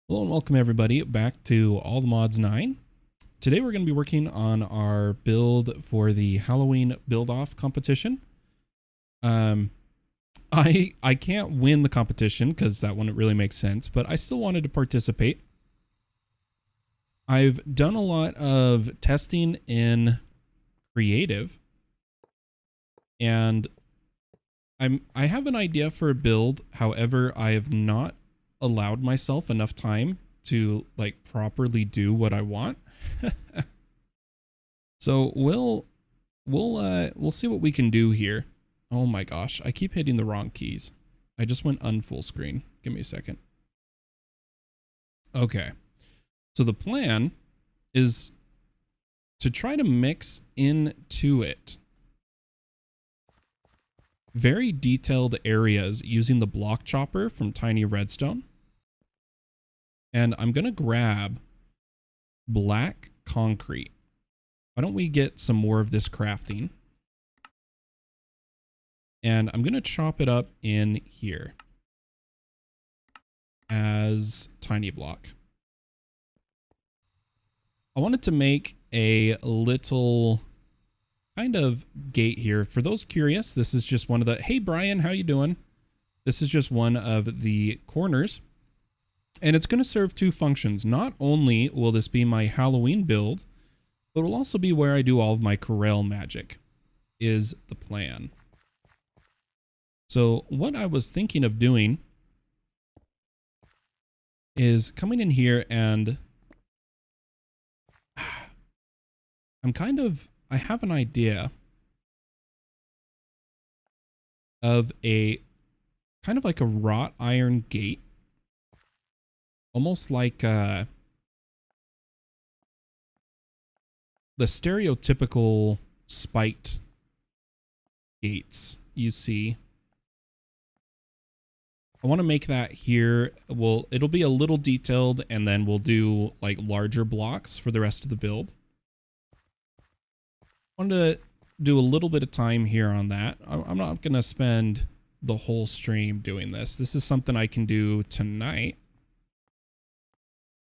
Hello and welcome everybody back to All the Mods 9. Today we're going to be working on our build for the Halloween build-off competition. I can't win the competition because that wouldn't really make sense, but I still wanted to participate. I've done a lot of testing in creative, and I have an idea for a build. However, I have not allowed myself enough time to like properly do what I want. So we'll see what we can do here. Oh my gosh, I keep hitting the wrong keys. I just went unfull screen. Give me a second. Okay. So the plan is to try to mix into it very detailed areas using the block chopper from Tiny Redstone. And I'm going to grab black concrete. Why don't we get some more of this crafting? And I'm going to chop it up in here as tiny block. I wanted to make a little kind of gate here. For those curious, this is just one of the, hey Brian, how you doing? This is just one of the corners. And it's going to serve two functions. Not only will this be my Halloween build, but it will also be where I do all of my Corail magic, is the plan. So what I was thinking of doing is coming in here and I have an idea of a kind of like a wrought iron gate. Almost like the stereotypical spiked gates you see. I want to make that here. Well, it'll be a little detailed, and then we'll do like larger blocks for the rest of the build. I wanted to do a little bit of time here on that. I'm not going to spend the whole stream doing this. This is something I can do tonight.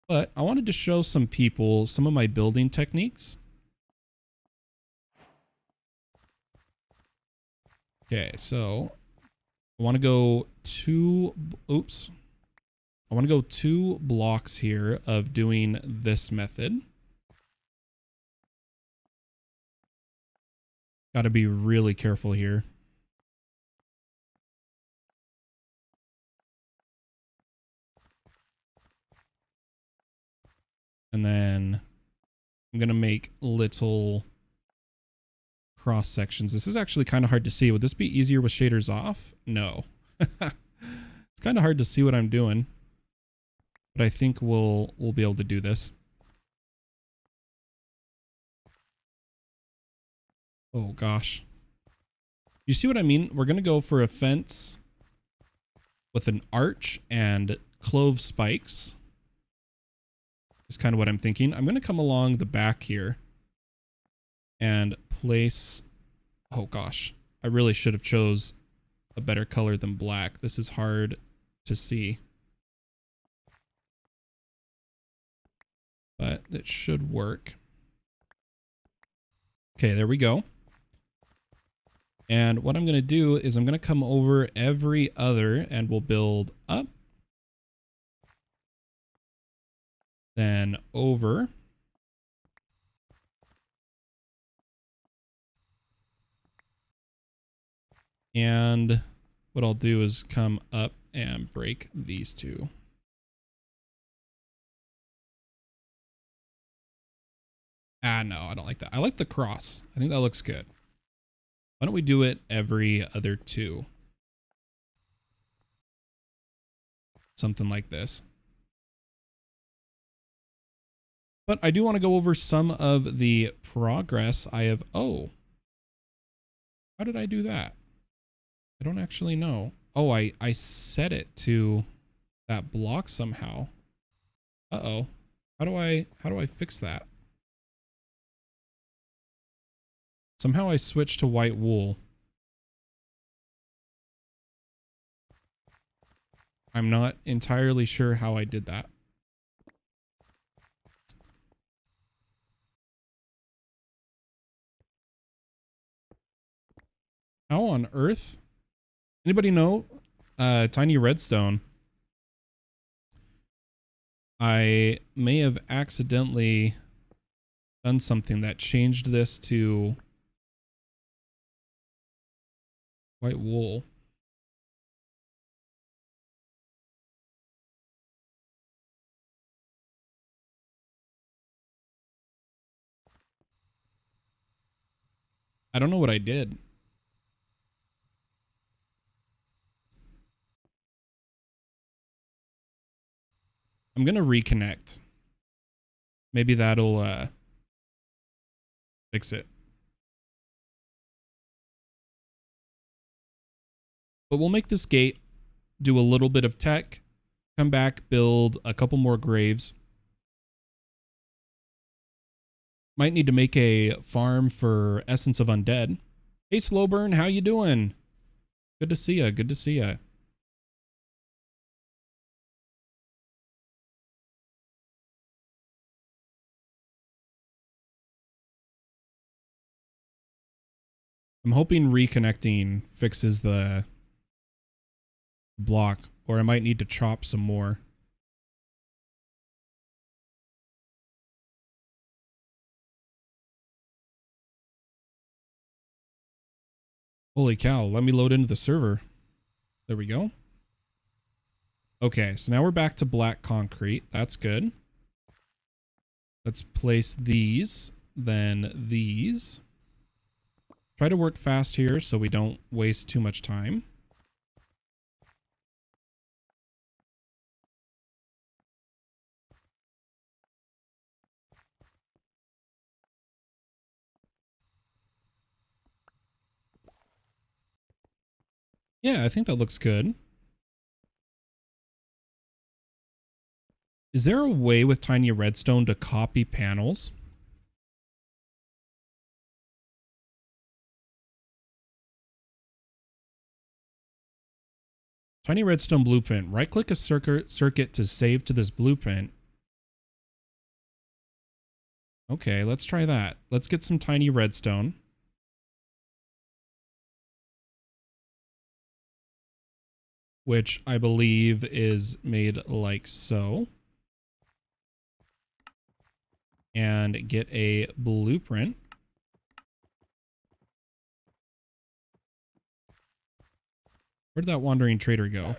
But I wanted to show some people some of my building techniques. Okay, so I want to go two blocks here of doing this method. Got to be really careful here. And then I'm going to make little cross sections. This is actually kind of hard to see. Would this be easier with shaders off? No. It's kind of hard to see what I'm doing, but I think we'll be able to do this. Oh gosh. You see what I mean? We're going to go for a fence with an arch and clove spikes. Is kind of what I'm thinking. I'm going to come along the back here and place, oh gosh, I really should have chose a better color than black. This is hard to see, but it should work. Okay, there we go. And what I'm going to do is I'm going to come over every other and we'll build up. Then over. And what I'll do is come up and break these two. Ah, no, I don't like that. I like the cross. I think that looks good. Why don't we do it every other two? Something like this. But I do want to go over some of the progress I have. Oh, how did I do that? I don't actually know. Oh, I set it to that block somehow. Uh-oh. How do I fix that? Somehow I switched to white wool. I'm not entirely sure how I did that. How on earth? Anybody know? Tiny redstone. I may have accidentally done something that changed this to white wool. I don't know what I did. I'm gonna reconnect. Maybe that'll fix it. But we'll make this gate, do a little bit of tech, come back, build a couple more graves. Might need to make a farm for Essence of Undead. Hey, Slowburn, how you doing? Good to see ya. Good to see ya. I'm hoping reconnecting fixes the block, or I might need to chop some more. Holy cow, let me load into the server. There we go. Okay, so now we're back to black concrete. That's good. Let's place these, then these. Try to work fast here so we don't waste too much time. Yeah, I think that looks good. Is there a way with tiny redstone to copy panels? Tiny redstone blueprint. Right click a circuit to save to this blueprint. Okay, let's try that. Let's get some tiny redstone. Which I believe is made like so. And get a blueprint. Where'd that wandering trader go?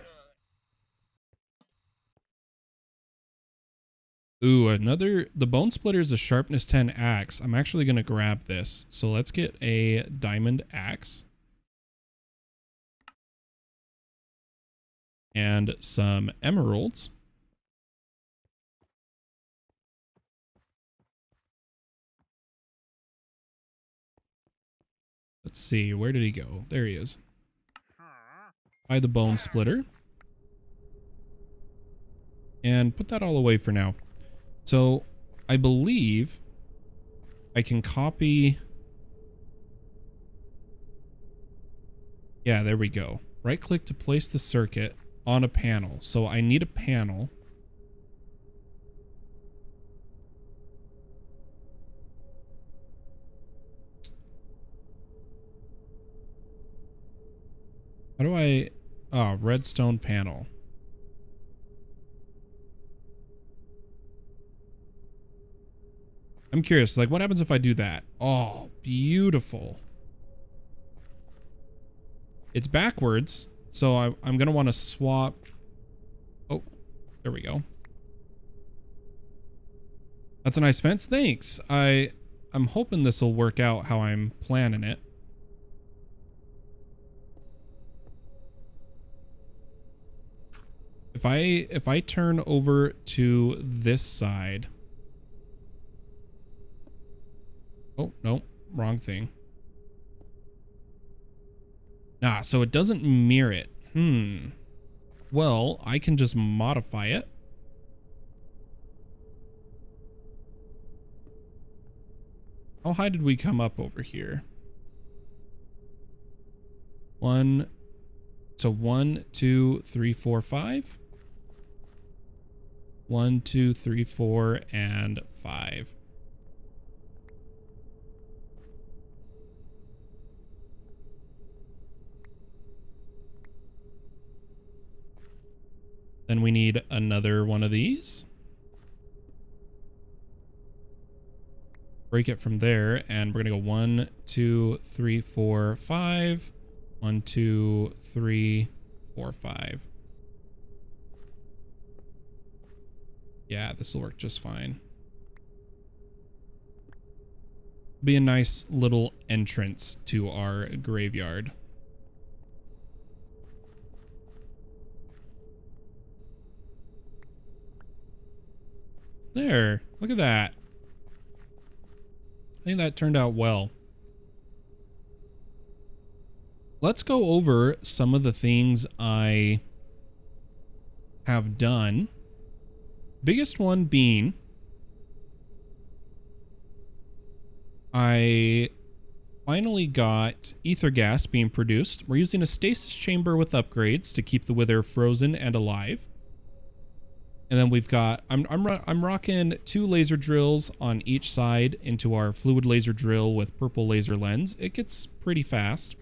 Ooh, the bone splitter is a sharpness 10 axe. I'm actually going to grab this. So let's get a diamond axe. And some emeralds. Let's see, where did he go? There he is. Buy the bone splitter. And put that all away for now. So I believe I can copy. Yeah, there we go. Right click to place the circuit on a panel. So I need a panel. How do I... Oh, redstone panel. I'm curious, like, what happens if I do that? Oh, beautiful. It's backwards, so I'm going to want to swap. Oh, there we go. That's a nice fence. Thanks. I'm hoping this will work out how I'm planning it. If I turn over to this side. Oh, no, wrong thing. Nah, so it doesn't mirror it. Well, I can just modify it. How high did we come up over here? So 1, 2, 3, 4, 5. 1, 2, 3, 4, and 5. Then we need another one of these. Break it from there, and we're gonna go 1, 2, 3, 4, 5. 1, 2, 3, 4, 5. Yeah, this will work just fine. Be a nice little entrance to our graveyard. There, look at that. I think that turned out well. Let's go over some of the things I have done. Biggest one being I finally got ether gas being produced. We're using a stasis chamber with upgrades to keep the wither frozen and alive. And then we've got, I'm rocking 2 laser drills on each side into our fluid laser drill with purple laser lens. It gets pretty fast.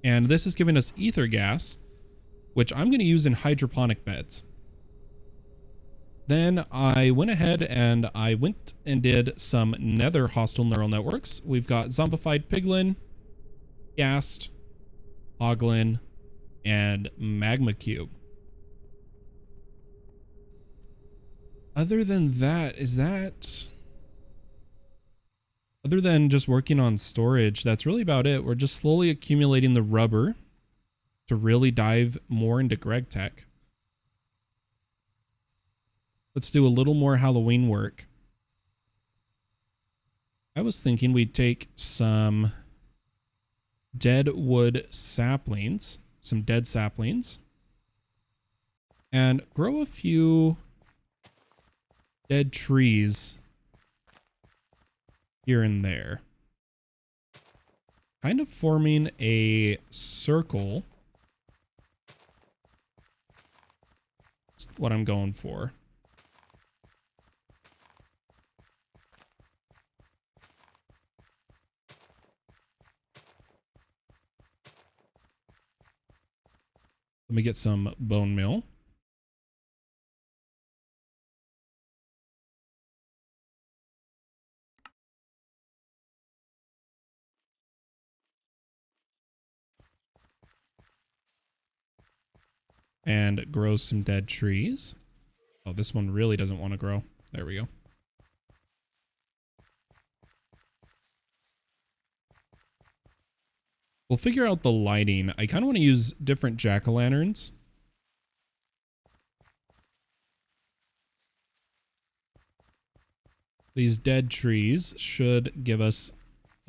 And this is giving us ether gas, which I'm going to use in hydroponic beds. Then I went ahead and I went and did some nether hostile neural networks. We've got zombified piglin, ghast, hoglin, and magma cube. Other than that, other than just working on storage, that's really about it. We're just slowly accumulating the rubber to really dive more into Greg Tech. Let's do a little more Halloween work. I was thinking we'd take some dead wood saplings, some dead saplings, and grow a few dead trees here and there, kind of forming a circle. That's what I'm going for. Let me get some bone meal. And grow some dead trees. Oh, this one really doesn't want to grow. There we go. We'll figure out the lighting. I kind of want to use different jack-o'-lanterns. These dead trees should give us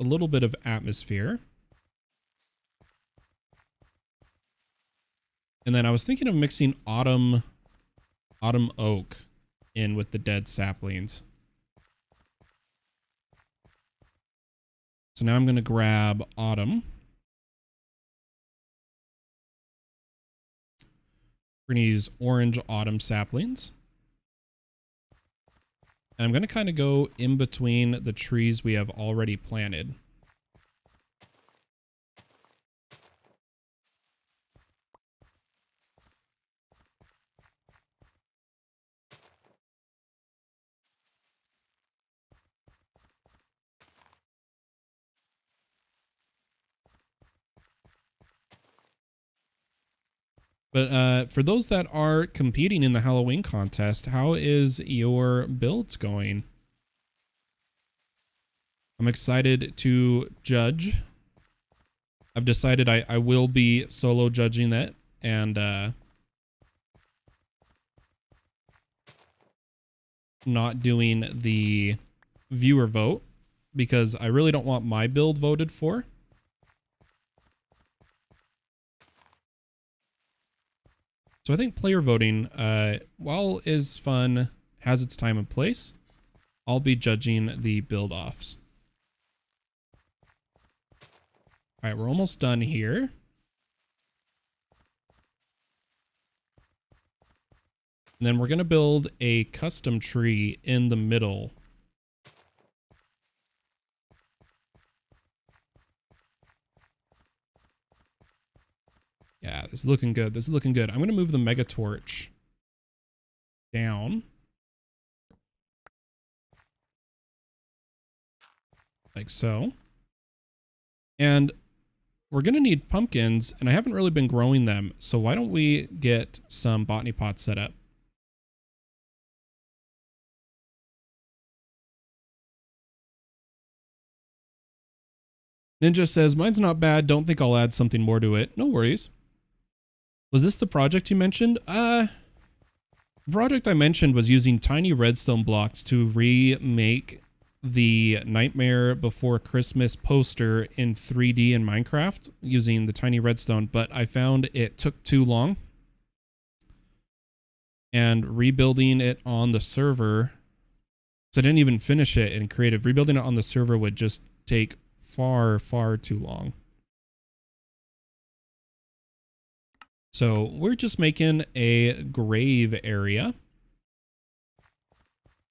a little bit of atmosphere. And then I was thinking of mixing autumn oak in with the dead saplings. So now I'm going to grab autumn. We're going to use orange autumn saplings. And I'm going to kind of go in between the trees we have already planted. But for those that are competing in the Halloween contest, how is your builds going? I'm excited to judge. I've decided I will be solo judging that, and not doing the viewer vote because I really don't want my build voted for. So I think player voting, while is fun, has its time and place, I'll be judging the build-offs. All right, we're almost done here. And then we're going to build a custom tree in the middle. Yeah, this is looking good. This is looking good. I'm going to move the mega torch down. Like so. And we're going to need pumpkins, and I haven't really been growing them. So why don't we get some botany pots set up? Ninja says, mine's not bad. Don't think I'll add something more to it. No worries. Was this the project you mentioned? The project I mentioned was using tiny redstone blocks to remake the Nightmare Before Christmas poster in 3D in Minecraft using the tiny redstone, but I found it took too long. And rebuilding it on the server, so I didn't even finish it in creative. Rebuilding it on the server would just take far, far too long. So we're just making a grave area.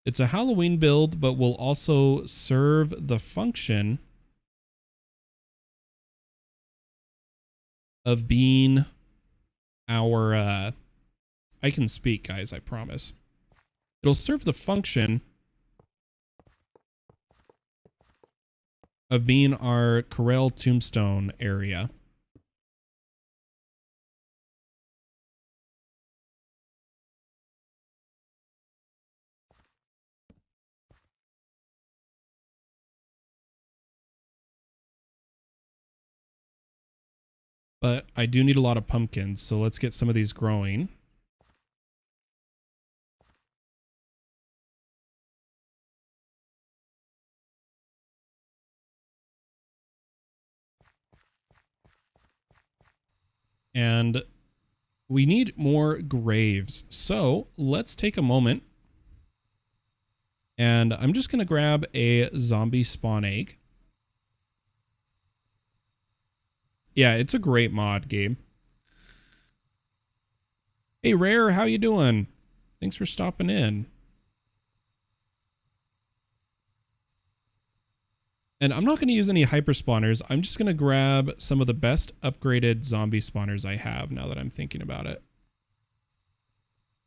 It's a Halloween build, but will also serve the function of being our, I can speak, guys, I promise. It'll serve the function of being our Corail Tombstone area. But I do need a lot of pumpkins, so let's get some of these growing. And we need more graves. So let's take a moment. And I'm just going to grab a zombie spawn egg. Yeah, it's a great mod game. Hey, Rare, how you doing? Thanks for stopping in. And I'm not going to use any hyper spawners. I'm just going to grab some of the best upgraded zombie spawners I have now that I'm thinking about it.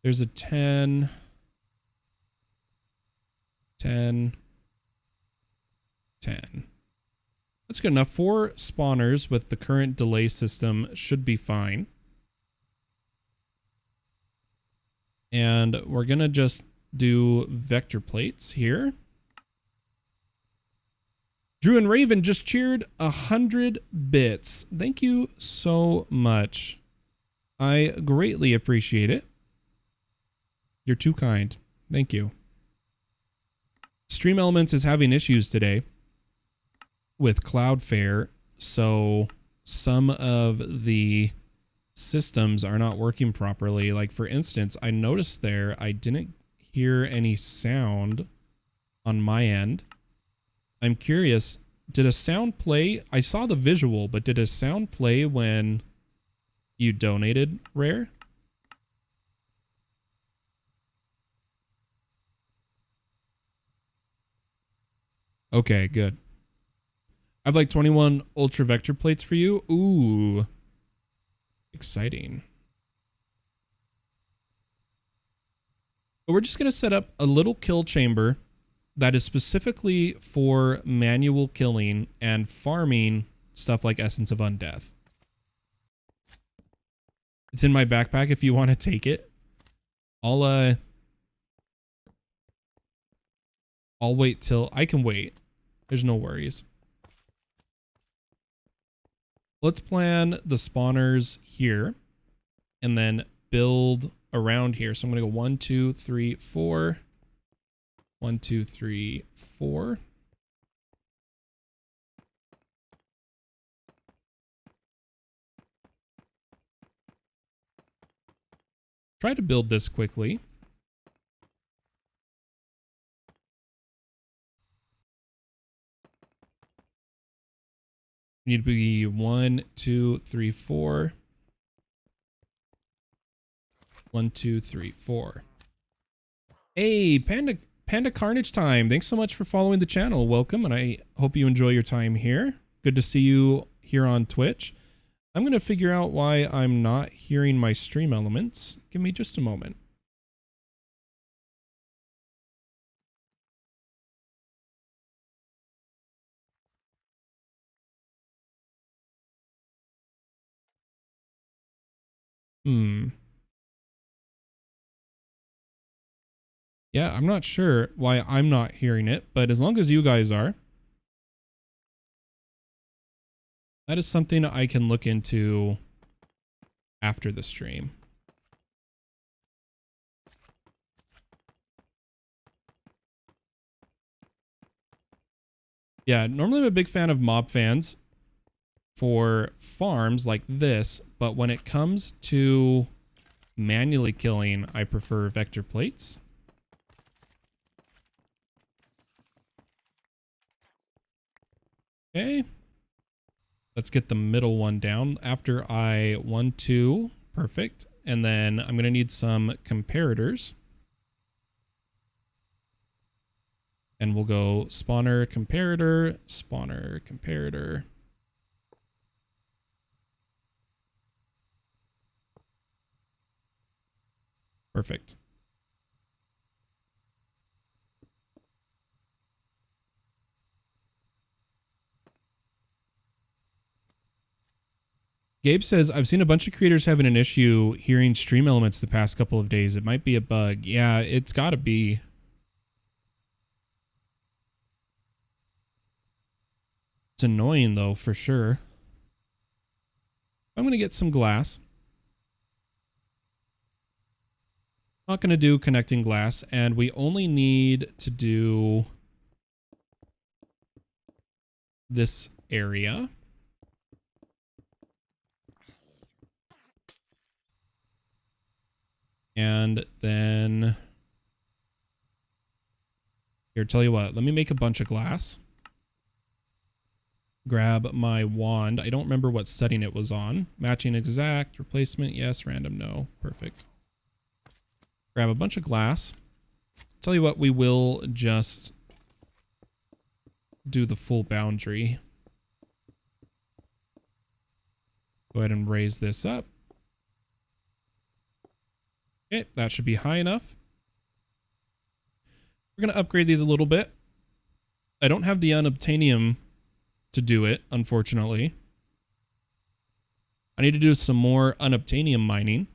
There's a 10, 10, 10. That's good enough. 4 spawners with the current delay system should be fine. And we're going to just do vector plates here. Drew and Raven just cheered 100 bits. Thank you so much. I greatly appreciate it. You're too kind. Thank you. Stream Elements is having issues today with Cloudflare, so some of the systems are not working properly. Like, for instance, I noticed there I didn't hear any sound on my end. I'm curious, did a sound play? I saw the visual, but did a sound play when you donated, Rare? Okay, good. I have like 21 ultra vector plates for you. Ooh. Exciting. But we're just going to set up a little kill chamber that is specifically for manual killing and farming stuff like Essence of Undeath. It's in my backpack if you want to take it. I'll wait till I can wait. There's no worries. Let's plan the spawners here and then build around here. So I'm going to go 1, 2, 3, 4. 1, 2, 3, 4. Try to build this quickly. Need to be 1, 2, 3, 4. 1, 2, 3, 4. Hey, Panda Carnage Time. Thanks so much for following the channel. Welcome, and I hope you enjoy your time here. Good to see you here on Twitch. I'm going to figure out why I'm not hearing my stream elements. Give me just a moment. Yeah, I'm not sure why I'm not hearing it, but as long as you guys are, that is something I can look into after the stream. Yeah, normally I'm a big fan of mob fans for farms like this, but when it comes to manually killing, I prefer vector plates. Okay. Let's get the middle one down after I 1, 2. Perfect. And then I'm going to need some comparators. And we'll go spawner, comparator, spawner, comparator. Perfect. Gabe says, I've seen a bunch of creators having an issue hearing stream elements the past couple of days. It might be a bug. Yeah, it's got to be. It's annoying, though, for sure. I'm going to get some glass. Not going to do connecting glass, and we only need to do this area. And then here, tell you what, let me make a bunch of glass. Grab my wand. I don't remember what setting it was on. Matching exact, replacement, yes, random, no. Perfect. Grab a bunch of glass. Tell you what, we will just do the full boundary. Go ahead and raise this up. Okay, that should be high enough. We're going to upgrade these a little bit. I don't have the unobtainium to do it, unfortunately. I need to do some more unobtainium mining.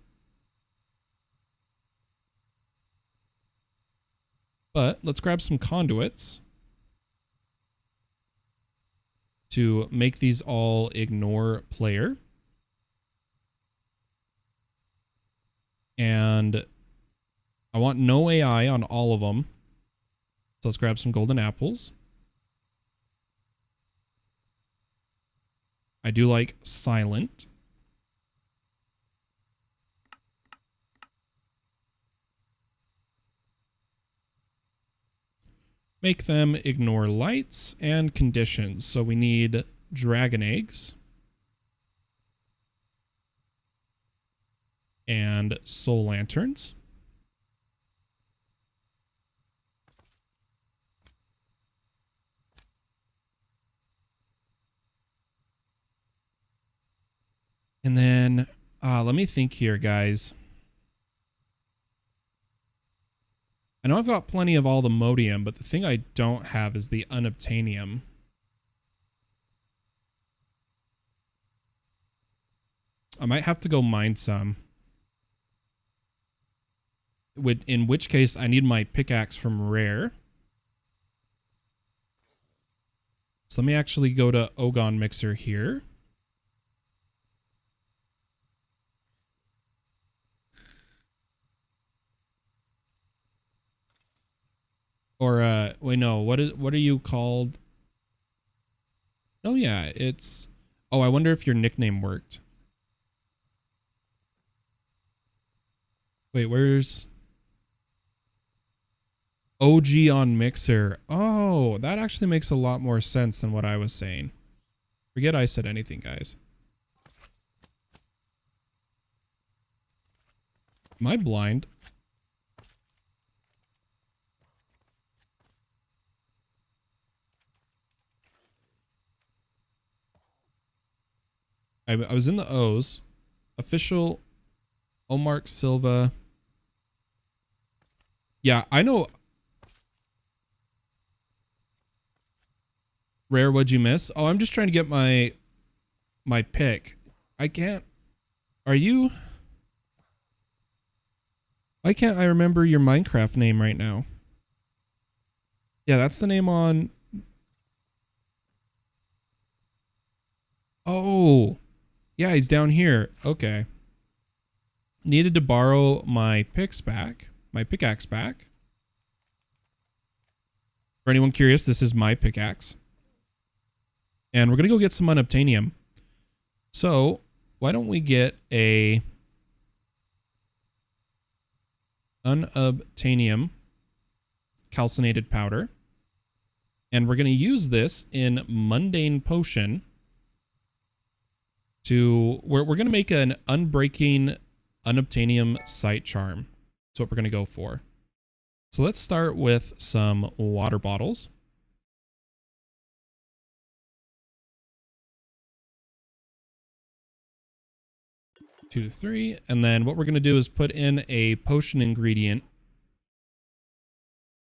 But let's grab some conduits to make these all ignore player. And I want no AI on all of them. So let's grab some golden apples. I do like silent. Make them ignore lights and conditions. So we need dragon eggs and soul lanterns. And then let me think here, guys. I know I've got plenty of all the modium, but the thing I don't have is the unobtainium. I might have to go mine some. In which case, I need my pickaxe from rare. So let me actually go to Ogon Mixer here. Or wait, no, what are you called? Oh yeah, it's I wonder if your nickname worked. Wait, where's OG on Mixer? Oh, that actually makes a lot more sense than what I was saying. Forget I said anything, guys. Am I blind? I was in the O's. Official Omar Silva. Yeah, I know. Rare, what'd you miss? Oh, I'm just trying to get my pick. I can't. Are you? Why can't I remember your Minecraft name right now? Yeah, that's the name on. Oh, yeah, he's down here. Okay. Needed to borrow my picks back. My pickaxe back. For anyone curious, this is my pickaxe. And we're going to go get some unobtainium. So, why don't we get a unobtainium calcinated powder. And we're going to use this in mundane potion to, we're going to make an unbreaking unobtainium sight charm. That's what we're going to go for. So let's start with some water bottles. Two, three. And then what we're going to do is put in a potion ingredient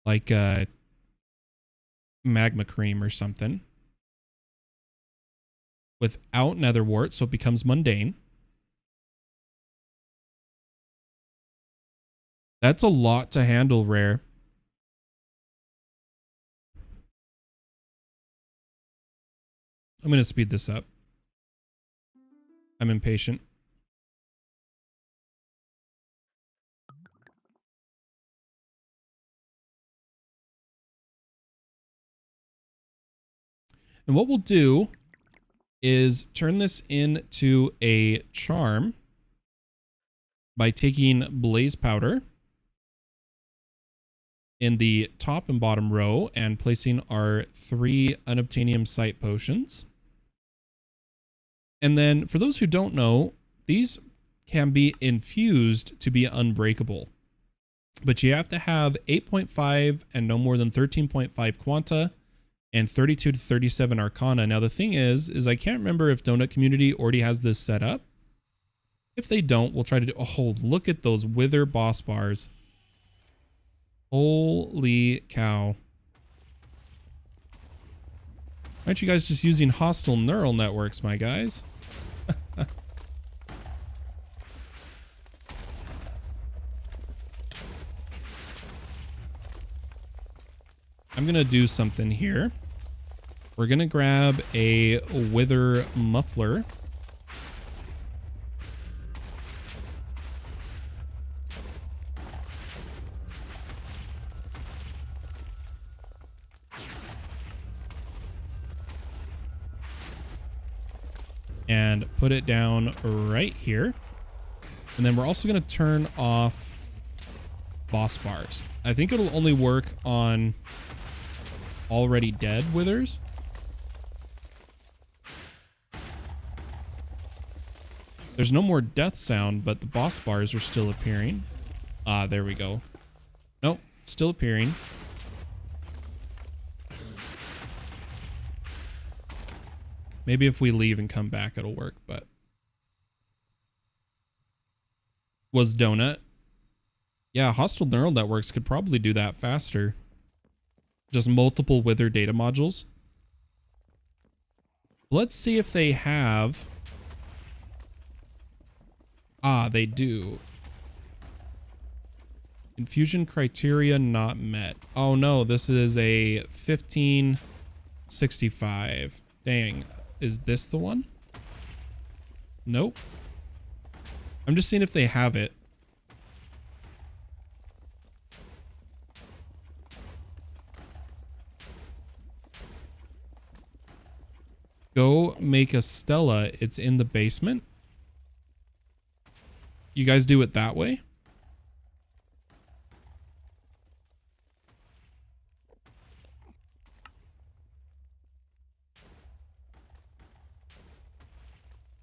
like magma cream or something without nether wart, so it becomes mundane. That's a lot to handle, Rare. I'm going to speed this up. I'm impatient. And what we'll do is turn this into a charm by taking blaze powder in the top and bottom row and placing our 3 unobtainium sight potions. And then for those who don't know, these can be infused to be unbreakable. But you have to have 8.5 and no more than 13.5 quanta and 32 to 37 arcana. Now the thing is I can't remember if Donut Community already has this set up. If they don't, we'll try to do, oh, look at those wither boss bars. Holy cow. Aren't you guys just using hostile neural networks, my guys? I'm going to do something here. We're going to grab a wither muffler. And put it down right here. And then we're also going to turn off boss bars. I think it'll only work on already dead withers. There's no more death sound, but the boss bars are still appearing. Ah, there we go. Nope, still appearing. Maybe if we leave and come back, it'll work, but... Was Donut? Yeah, hostile neural networks could probably do that faster. Just multiple wither data modules. Let's see if they have... Ah, they do. Infusion criteria not met. Oh no, this is a 1565. Dang. Is this the one? Nope. I'm just seeing if they have it. Go make a Stella. It's in the basement. You guys do it that way?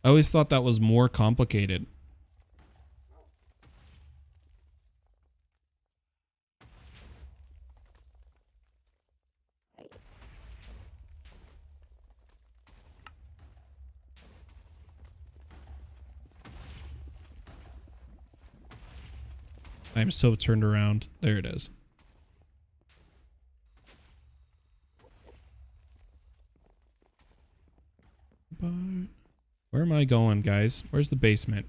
I always thought that was more complicated. I'm so turned around. There it is. But where am I going, guys? Where's the basement?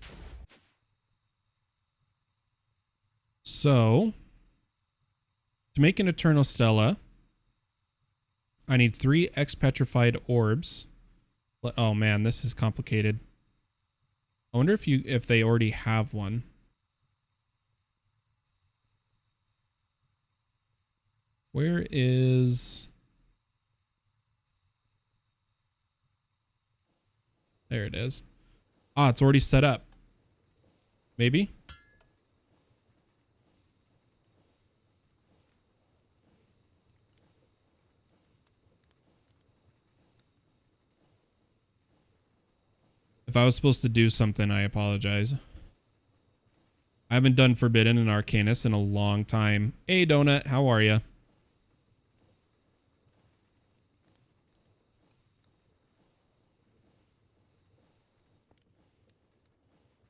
So, to make an Eternal Stella, I need 3 X-Petrified Orbs. Oh man, this is complicated. I wonder if they already have one. Where is... There it is. Ah, it's already set up. Maybe? If I was supposed to do something, I apologize. I haven't done Forbidden and Arcanus in a long time. Hey, Donut, how are ya?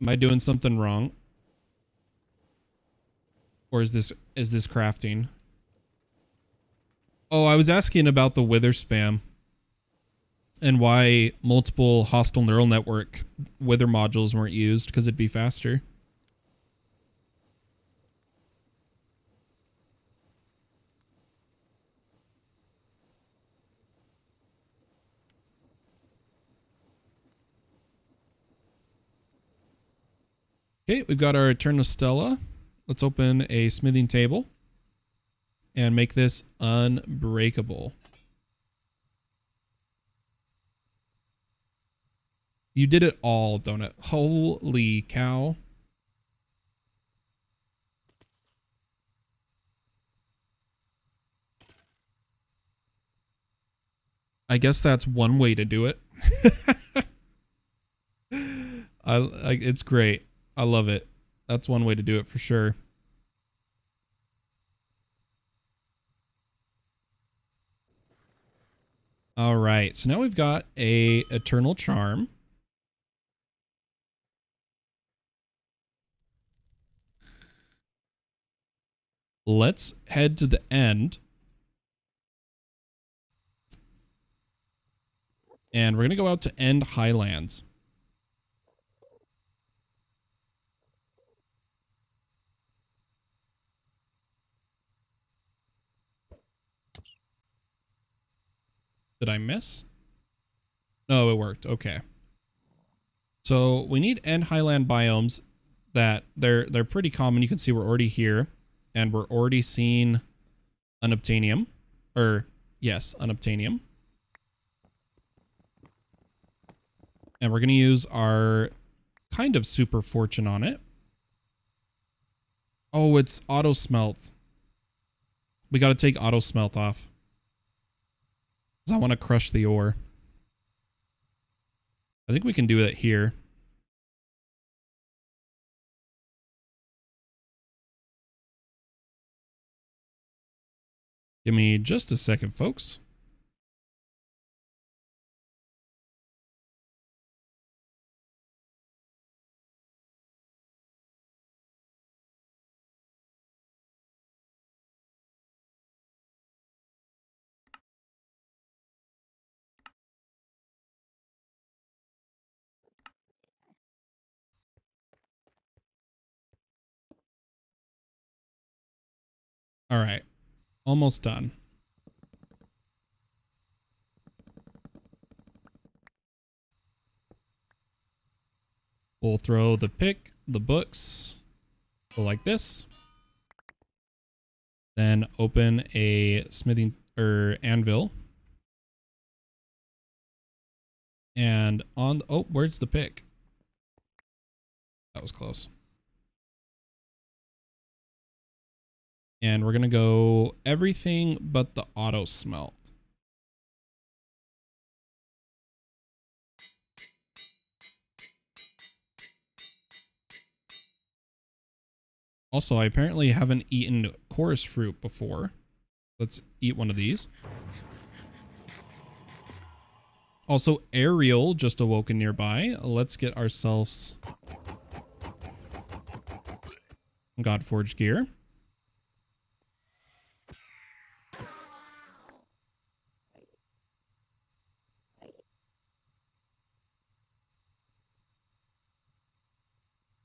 Am I doing something wrong? Or is this crafting? Oh, I was asking about the wither spam and why multiple hostile neural network wither modules weren't used, because it'd be faster. Okay, we've got our Eternal Stella. Let's open a smithing table and make this unbreakable. You did it all, Donut. Holy cow. I guess that's one way to do it. It's great. I love it. That's one way to do it for sure. All right. So now we've got a Eternal Charm. Let's head to the end. And we're going to go out to End Highlands. Did I miss? No, it worked. Okay. So we need End Highland biomes that they're pretty common. You can see we're already here and we're already seeing unobtainium. Or yes, unobtainium. And we're going to use our kind of super fortune on it. Oh, it's auto smelt. We got to take auto smelt off. Because I want to crush the ore. I think we can do it here. Give me just a second, folks. All right. Almost done. We'll throw the pick, the books, go like this. Then open a smithing or anvil. And on, oh, where's the pick? That was close. And we're going to go everything but the auto smelt. Also, I apparently haven't eaten chorus fruit before. Let's eat one of these. Also, Ariel just awoken nearby. Let's get ourselves... Godforged gear.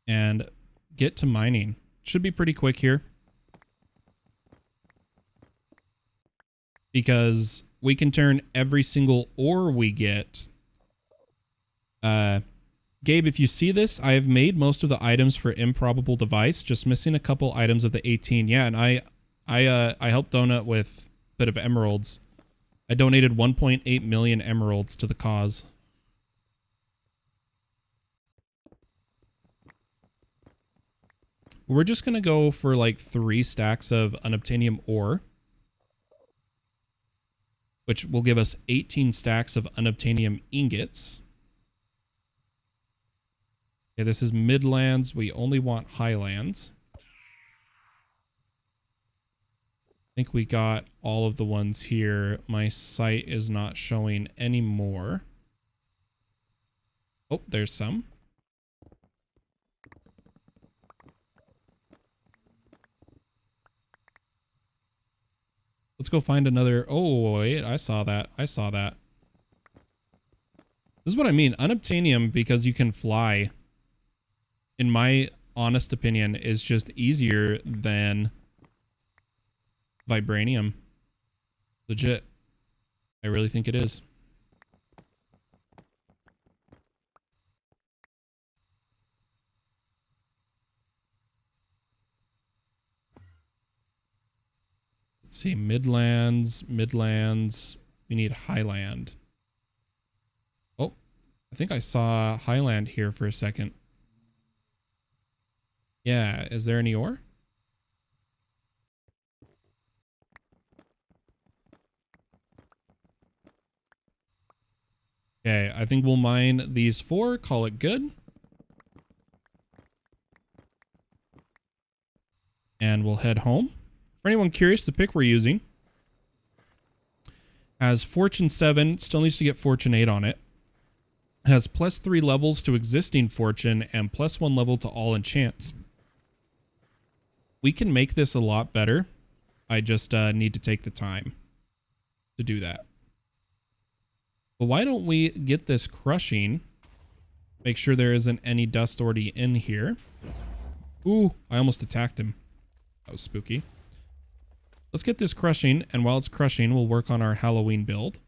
And get to mining. Should be pretty quick here. Because we can turn every single ore we get. Gabe, if you see this, I have made most of the items for Improbable Device, just missing a couple items of the 18. Yeah, and I helped Donut with a bit of emeralds. I donated 1.8 million emeralds to the cause. We're just going to go for like 3 stacks of unobtainium ore, which will give us 18 stacks of unobtainium ingots. Okay, this is Midlands. We only want Highlands. I think we got all of the ones here. My site is not showing any more. Oh, there's some. Let's go find another. Oh, wait, I saw that. I saw that. This is what I mean. Unobtainium, because you can fly, in my honest opinion, is just easier than vibranium. Legit. I really think it is. Let's see. Midlands. Midlands. We need Highland. Oh, I think I saw Highland here for a second. Yeah. Is there any ore? Okay, I think we'll mine these 4, call it good. And we'll head home. For anyone curious, the pick we're using has Fortune 7, still needs to get Fortune 8 on it. Has +3 levels to existing Fortune and +1 level to all enchants. We can make this a lot better. I just need to take the time to do that. But why don't we get this crushing? Make sure there isn't any dust already in here. Ooh, I almost attacked him. That was spooky. Let's get this crushing, and while it's crushing, we'll work on our Halloween build.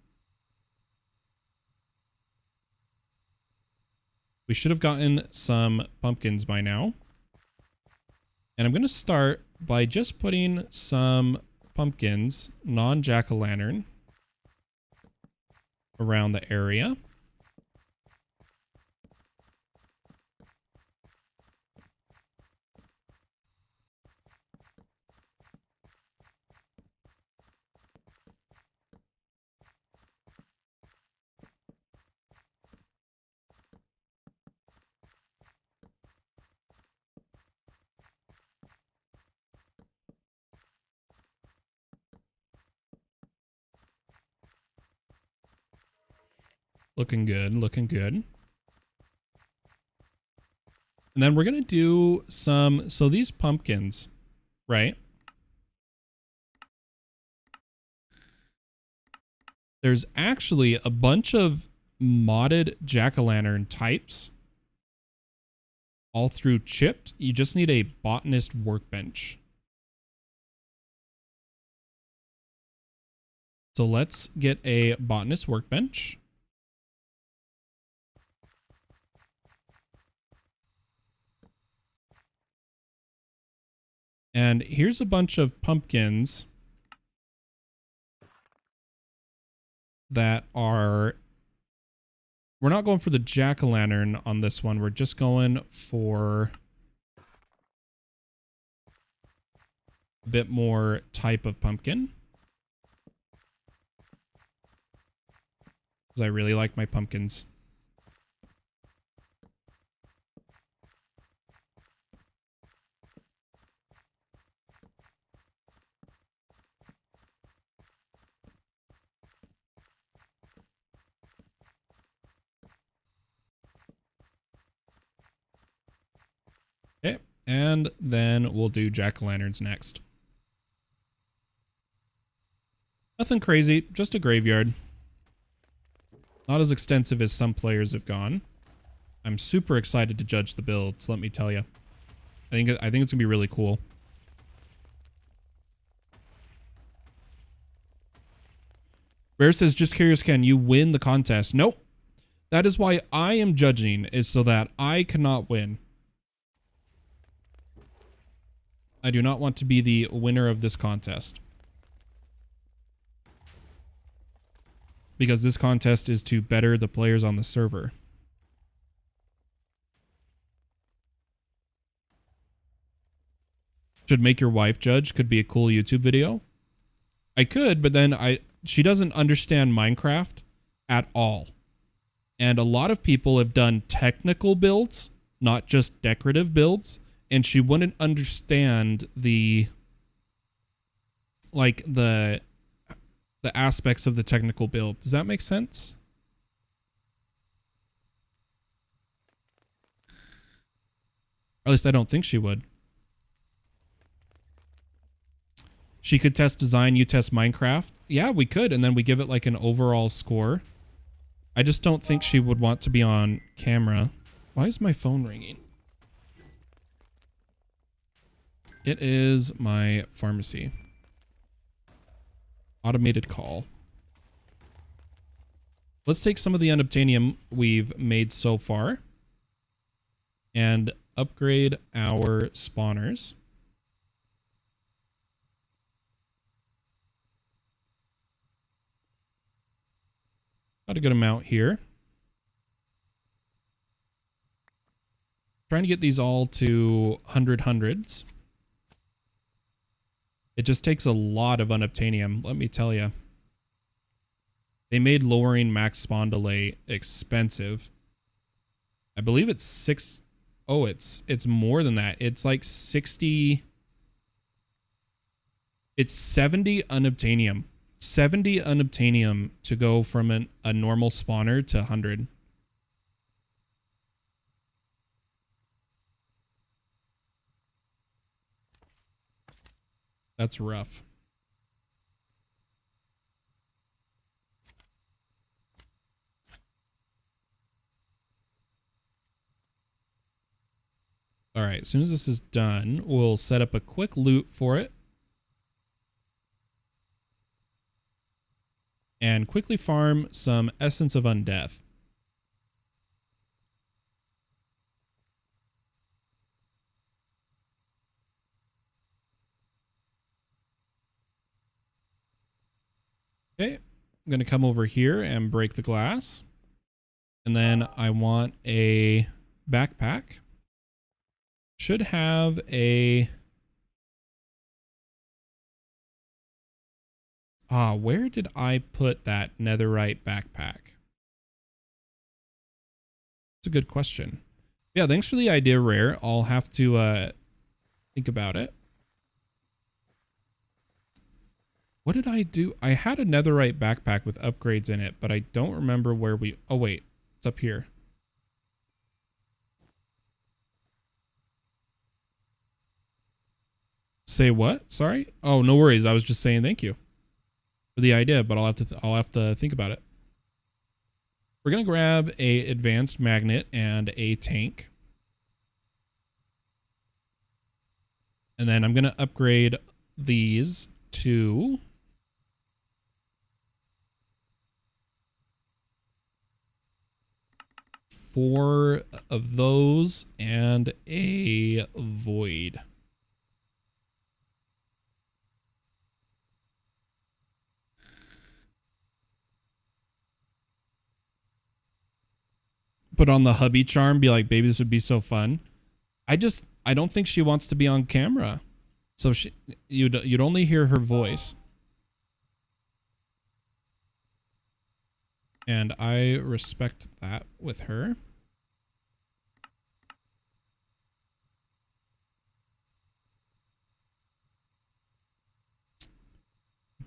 We should have gotten some pumpkins by now. And I'm going to start by just putting some pumpkins, non-jack-o'-lantern, around the area. Looking good, looking good. And then we're going to do some, so these pumpkins, right? There's actually a bunch of modded jack-o'-lantern types all through chipped. You just need a botanist workbench. So let's get a botanist workbench. And here's a bunch of pumpkins that are, we're not going for the jack-o'-lantern on this one. We're just going for a bit more type of pumpkin. Because I really like my pumpkins. Okay, and then we'll do jack-o'-lanterns next. Nothing crazy, just a graveyard. Not as extensive as some players have gone. I'm super excited to judge the builds, let me tell you. I think it's gonna be really cool. Bear says, just curious, can you win the contest? Nope. That is why I am judging, is so that I cannot win. I do not want to be the winner of this contest. Because this contest is to better the players on the server. Should make your wife judge. Could be a cool YouTube video. I could, but then she doesn't understand Minecraft at all. And a lot of people have done technical builds, not just decorative builds, and she wouldn't understand the aspects of the technical build. Does that make sense? Or at least I don't think she would. She could test design, you test Minecraft. Yeah, we could, and then we give it like an overall score. I just don't think she would want to be on camera. Why is my phone ringing? It is my pharmacy. Automated call. Let's take some of the unobtainium we've made so far and upgrade our spawners. Got a good amount here. Trying to get these all to 100 hundreds. It just takes a lot of unobtainium, let me tell you. They made lowering max spawn delay expensive. I believe it's 6. Oh, it's more than that. It's like 60. It's 70 unobtainium. 70 unobtainium to go from a normal spawner to 100. That's rough. All right, as soon as this is done, we'll set up a quick loot for it. And quickly farm some Essence of Undeath. Okay, I'm going to come over here and break the glass. And then I want a backpack. Should have a... where did I put that netherite backpack? It's a good question. Yeah, thanks for the idea, Rare. I'll have to think about it. What did I do? I had a netherite backpack with upgrades in it, but I don't remember where we... Oh, wait. It's up here. Say what? Sorry? Oh, no worries. I was just saying thank you for the idea, but I'll have to think about it. We're going to grab a advanced magnet and a tank. And then I'm going to upgrade these to... four of those and a void. Put on the hubby charm, be like, baby, this would be so fun. I don't think she wants to be on camera. So you'd only hear her voice. And I respect that with her.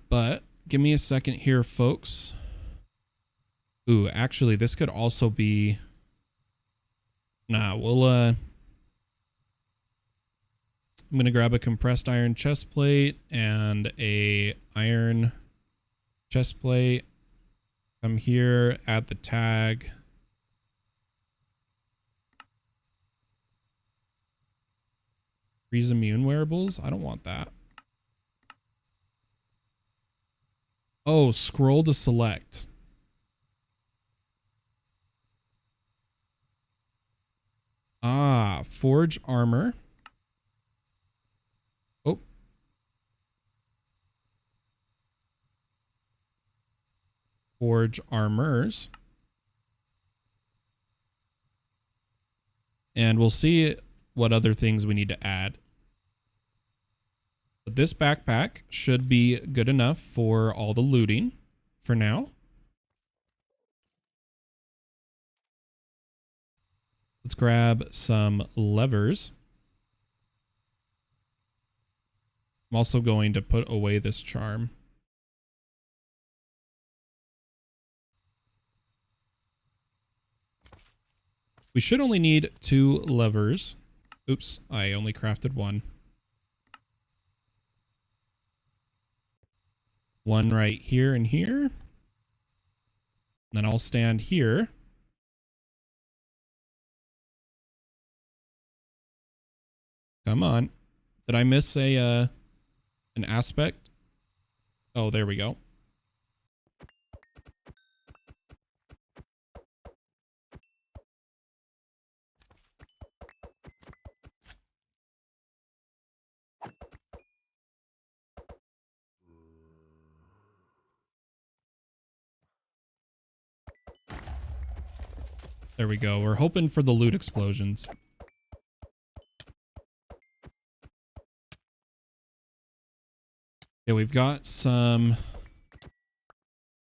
But give me a second here, folks. Ooh, actually, this could also be... Nah, we'll I'm going to grab a compressed iron chest plate and a iron chest plate. Come here, add the tag. Freeze immune wearables. I don't want that. Oh, scroll to select. Ah, forge armor. Oh. Forge armors. And we'll see what other things we need to add. But this backpack should be good enough for all the looting for now. Let's grab some levers. I'm also going to put away this charm. We should only need 2 levers. Oops, I only crafted 1. One right here and here. And then I'll stand here. Come on. Did I miss an aspect? Oh, there we go. There we go. We're hoping for the loot explosions. Yeah, we've got some...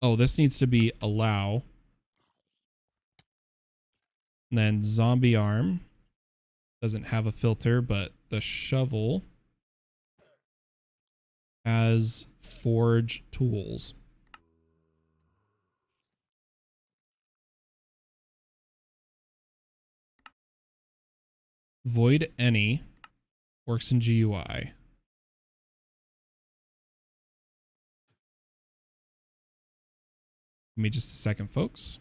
Oh, this needs to be allow. And then zombie arm. Doesn't have a filter, but the shovel has forge tools. Void any works in GUI. Give me just a second, folks.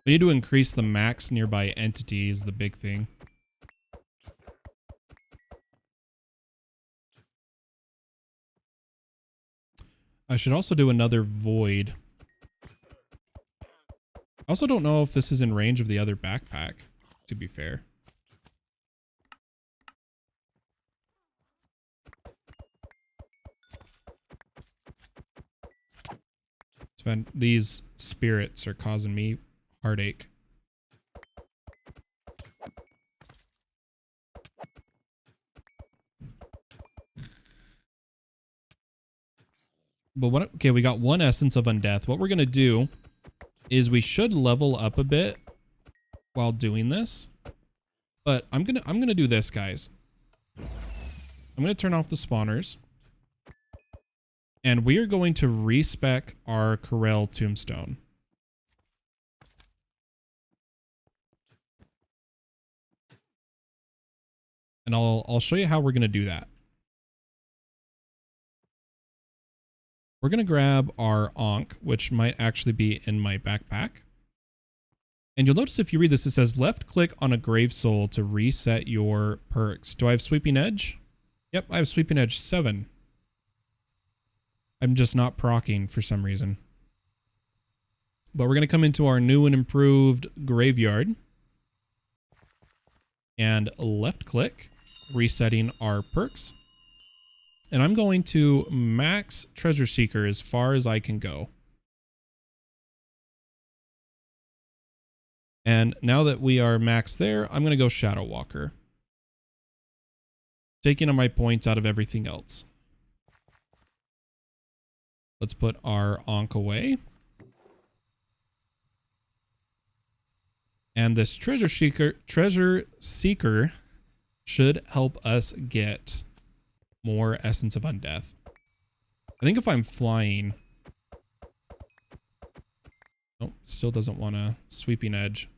We need to increase the max nearby entity is the big thing. I should also do another void. I also don't know if this is in range of the other backpack, to be fair. These spirits are causing me heartache. But what? Okay, we got 1 essence of undeath. What we're gonna do is we should level up a bit while doing this. But I'm gonna do this, guys. I'm gonna turn off the spawners. And we are going to respec our Corail Tombstone. And I'll show you how we're going to do that. We're going to grab our Ankh, which might actually be in my backpack. And you'll notice if you read this, it says left click on a grave soul to reset your perks. Do I have Sweeping Edge? Yep, I have Sweeping Edge 7. I'm just not proccing for some reason. But we're going to come into our new and improved graveyard. And left click, resetting our perks. And I'm going to max Treasure Seeker as far as I can go. And now that we are maxed there, I'm going to go Shadow Walker. Taking my points out of everything else. Let's put our Ankh away. And this Treasure Seeker should help us get more Essence of Undeath. I think if I'm flying, Nope, still doesn't want a sweeping edge.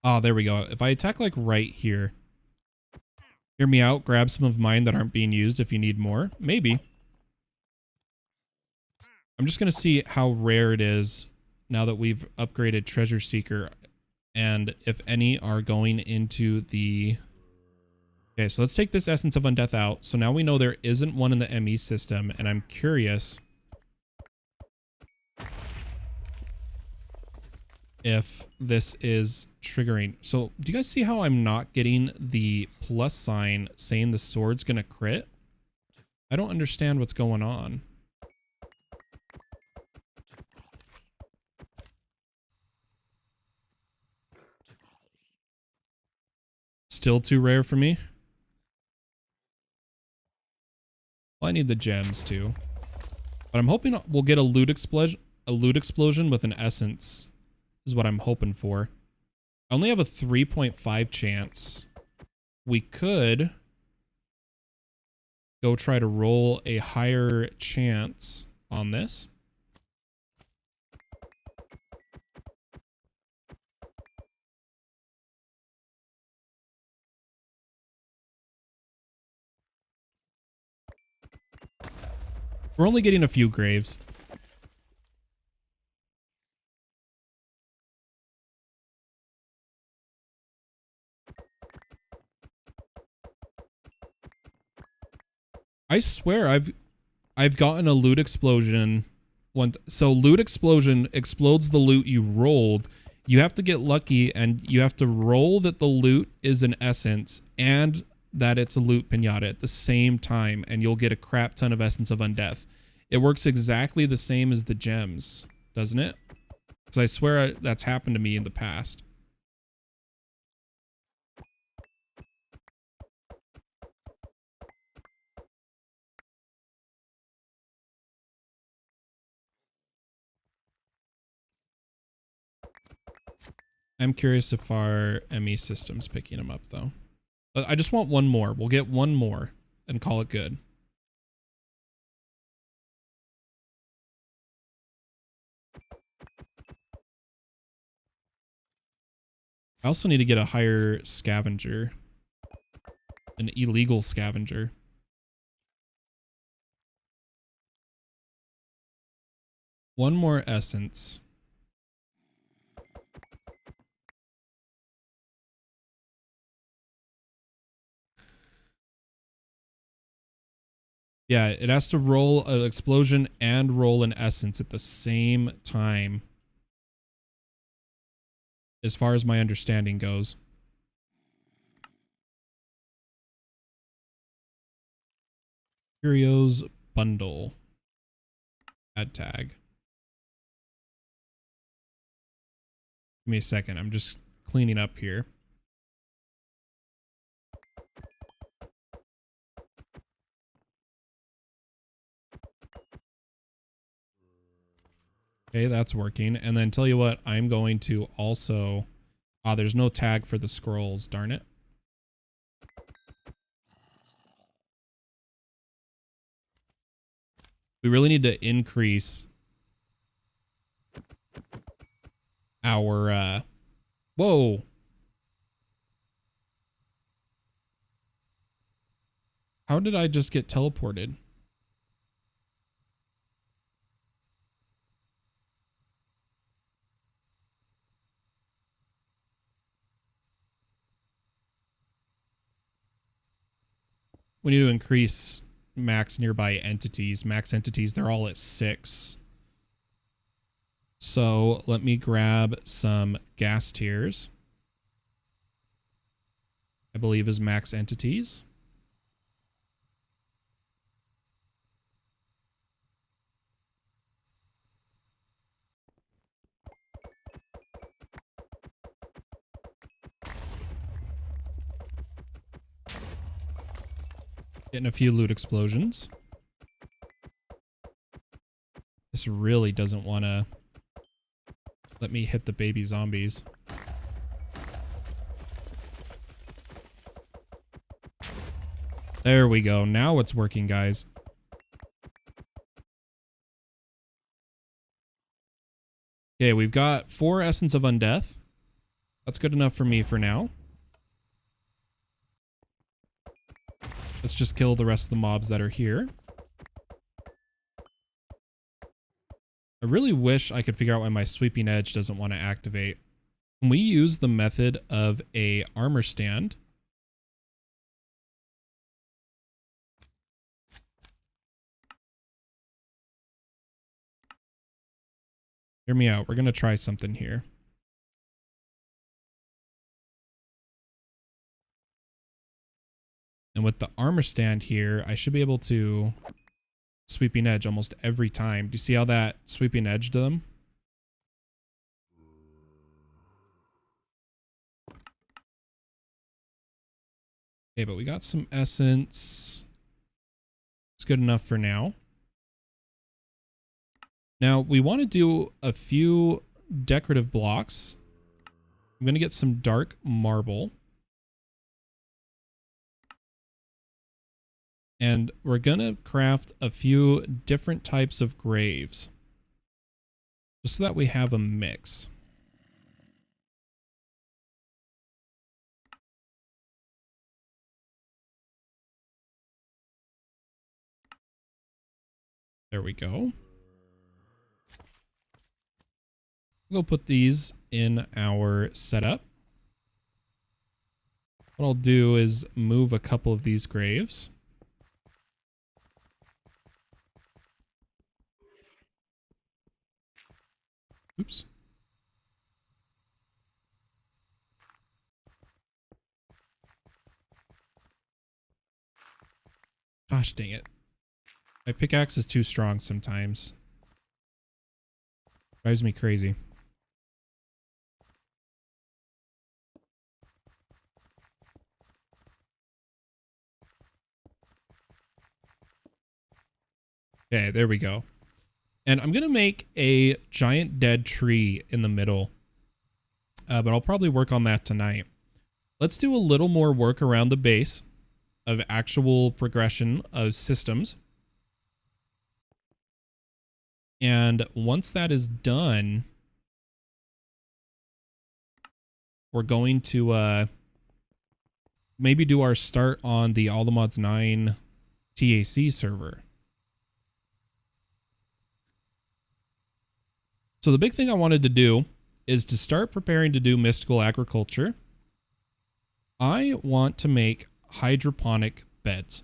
Oh, there we go. If I attack like right here, hear me out, grab some of mine that aren't being used if you need more. Maybe. I'm just going to see how rare it is now that we've upgraded Treasure Seeker and if any are going into the... Okay, so let's take this Essence of Undeath out. So now we know there isn't one in the ME system, and I'm curious if this is triggering. So do you guys see how I'm not getting the plus sign saying the sword's gonna crit? I don't understand what's going on. Still too rare for me. Well, I need the gems too. But I'm hoping we'll get a loot explosion with an essence is what I'm hoping for. I only have a 3.5 chance. We could go try to roll a higher chance on this. We're only getting a few graves. I swear I've gotten a loot explosion once. So loot explosion explodes the loot you rolled. You have to get lucky and you have to roll that the loot is an essence and that it's a loot pinata at the same time, and you'll get a crap ton of Essence of Undeath. It works exactly the same as the gems, doesn't it? Because I swear that's happened to me in the past. I'm curious if our ME system's picking them up, though. I just want one more. We'll get one more and call it good. I also need to get a higher scavenger. An illegal scavenger. One more essence. Yeah, it has to roll an explosion and roll an essence at the same time. As far as my understanding goes. Curios bundle. Add tag. Give me a second. I'm just cleaning up here. Okay, that's working. And then tell you what, I'm going to also... Ah, there's no tag for the scrolls, darn it. We really need to increase our... Whoa! How did I just get teleported? We need to increase max nearby entities. Max entities, they're all at 6. So let me grab some gas tiers. I believe is max entities. Getting a few loot explosions. This really doesn't want to let me hit the baby zombies. There we go. Now it's working, guys. Okay, we've got 4 Essence of Undeath. That's good enough for me for now. Let's just kill the rest of the mobs that are here. I really wish I could figure out why my Sweeping Edge doesn't want to activate. Can we use the method of a armor stand? Hear me out. We're going to try something here. And with the armor stand here, I should be able to Sweeping Edge almost every time. Do you see how that Sweeping Edged them? Okay, but we got some essence. It's good enough for now. Now, we want to do a few decorative blocks. I'm going to get some dark marble. And we're going to craft a few different types of graves. Just so that we have a mix. There we go. We'll put these in our setup. What I'll do is move a couple of these graves. Oops. Gosh dang it. My pickaxe is too strong sometimes. Drives me crazy. Okay, there we go. And I'm going to make a giant dead tree in the middle. But I'll probably work on that tonight. Let's do a little more work around the base of actual progression of systems. And once that is done, we're going to maybe do our start on the All the Mods 9 TAC server. So the big thing I wanted to do is to start preparing to do mystical agriculture. I want to make hydroponic beds.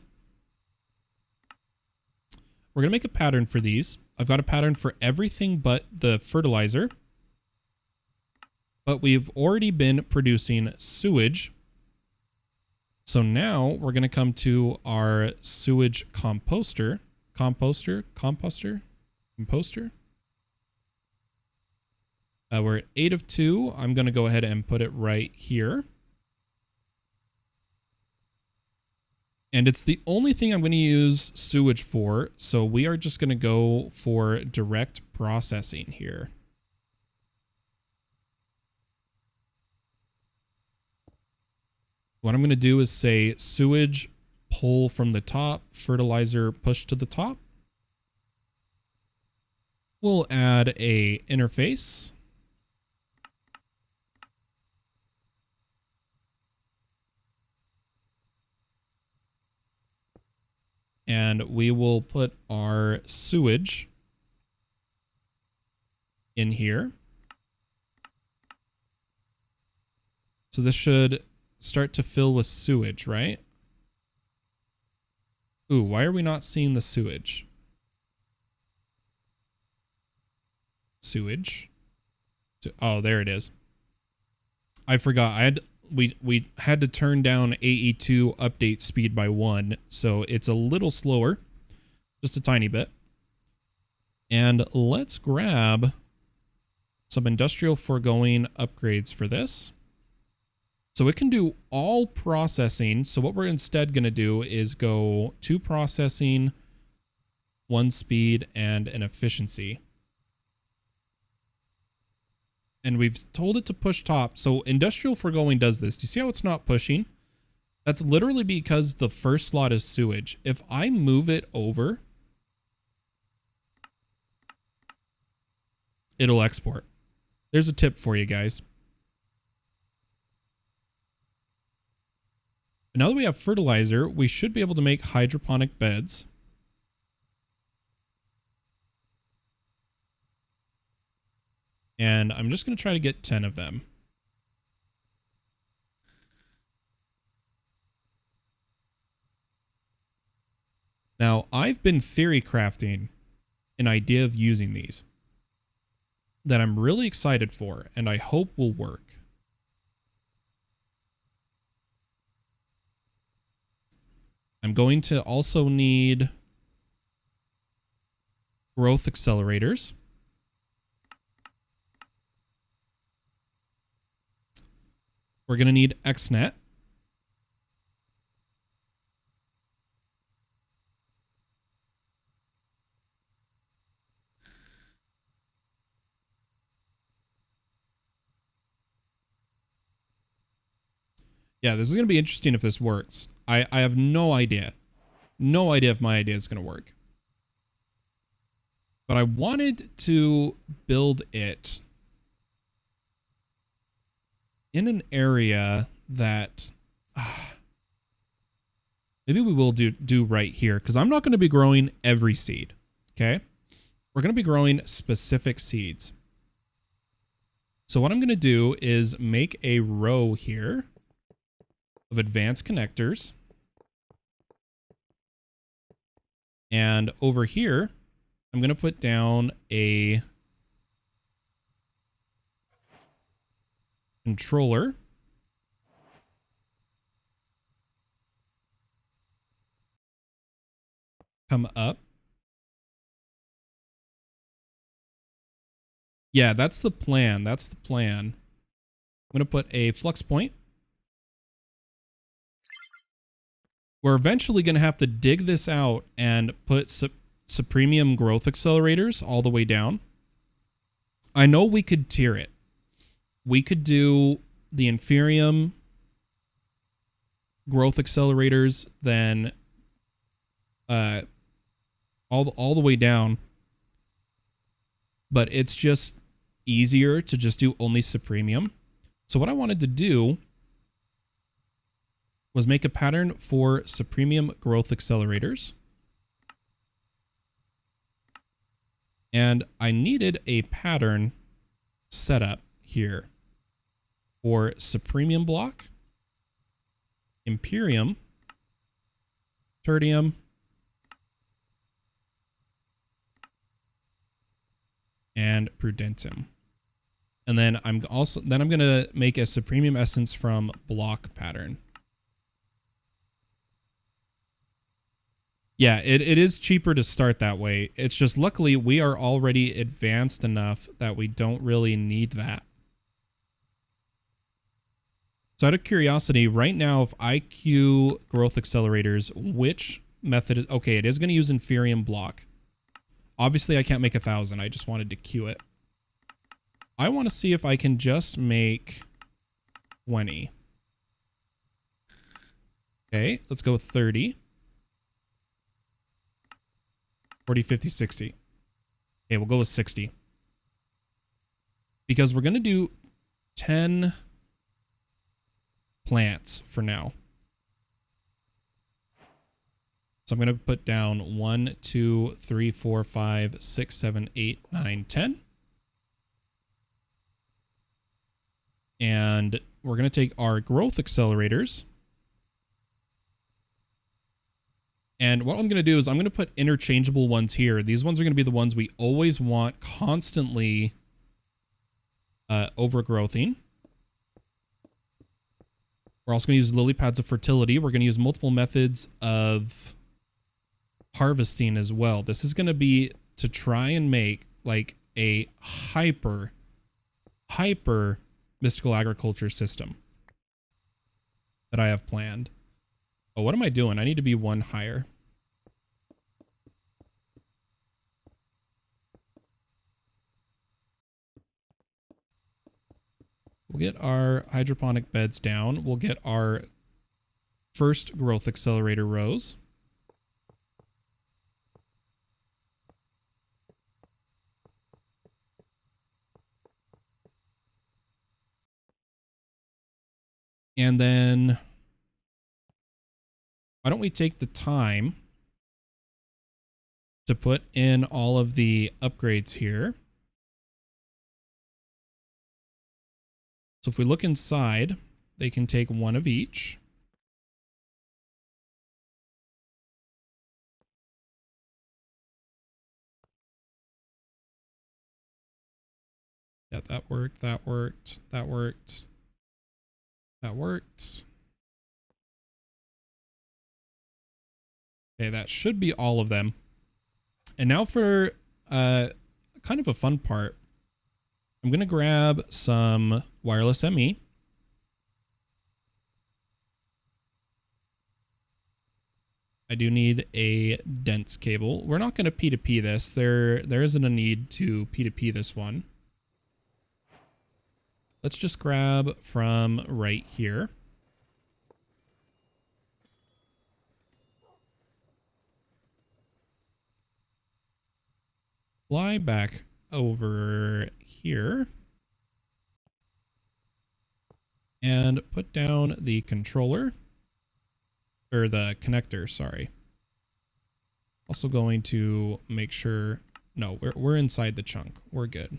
We're going to make a pattern for these. I've got a pattern for everything but the fertilizer. But we've already been producing sewage. So now we're going to come to our sewage composter. Composter? We're at 8 of 2. I'm going to go ahead and put it right here. And it's the only thing I'm going to use sewage for. So we are just going to go for direct processing here. What I'm going to do is say sewage pull from the top, fertilizer push to the top. We'll add a interface. And we will put our sewage in here. So this should start to fill with sewage, right? Ooh, why are we not seeing the sewage? Sewage. Oh, there it is. I forgot. We had to turn down AE2 update speed by 1, so it's a little slower, just a tiny bit. And let's grab some industrial foregoing upgrades for this. So it can do all processing. So what we're instead going to do is go 2 processing, 1 speed, and an efficiency. And we've told it to push top. So industrial foregoing does this. Do you see how it's not pushing? That's literally because the first slot is sewage. If I move it over, it'll export. There's a tip for you guys. Now that we have fertilizer, we should be able to make hydroponic beds. And I'm just going to try to get 10 of them. Now, I've been theory crafting an idea of using these that I'm really excited for and I hope will work. I'm going to also need growth accelerators. We're going to need XNet. Yeah, this is going to be interesting if this works. I have no idea. No idea if my idea is going to work. But I wanted to build it in an area that maybe we will do right here, because I'm not going to be growing every seed. Okay, we're going to be growing specific seeds. So what I'm going to do is make a row here of advanced connectors, and over here I'm going to put down a controller. Come up. Yeah, that's the plan. That's the plan. I'm going to put a flux point. We're eventually going to have to dig this out and put supremium growth accelerators all the way down. I know we could tier it. We could do the inferium growth accelerators, then all the way down. But it's just easier to just do only supremium. So what I wanted to do was make a pattern for supremium growth accelerators. And I needed a pattern set up here for supremium block, imperium, tertium, and prudentum. And then I'm going to make a supremium essence from block pattern. Yeah, it is cheaper to start that way. It's just luckily we are already advanced enough that we don't really need that. So out of curiosity, right now, if I queue growth accelerators, which method is... Okay, it is going to use inferium block. Obviously, I can't make 1,000. I just wanted to queue it. I want to see if I can just make 20. Okay, let's go with 30. 40, 50, 60. Okay, we'll go with 60. Because we're going to do 10 plants for now. So I'm going to put down 1, 2, 3, 4, 5, 6, 7, 8, 9, 10. And we're going to take our growth accelerators. And what I'm going to do is I'm going to put interchangeable ones here. These ones are going to be the ones we always want constantly overgrowthing. We're also going to use lily pads of fertility. We're going to use multiple methods of harvesting as well. This is going to be to try and make like a hyper mystical agriculture system that I have planned. Oh, what am I doing? I need to be one higher. We'll get our hydroponic beds down. We'll get our first growth accelerator rows. And then why don't we take the time to put in all of the upgrades here. So if we look inside, they can take one of each. Yeah, that worked, that worked, that worked, that worked. Okay, that should be all of them. And now for kind of a fun part. I'm going to grab some wireless ME. I do need a dense cable. We're not going to P2P this. There isn't a need to P2P this one. Let's just grab from right here. Fly back over here. And put down the controller. Or the connector, sorry. Also going to make sure... No, we're inside the chunk. We're good.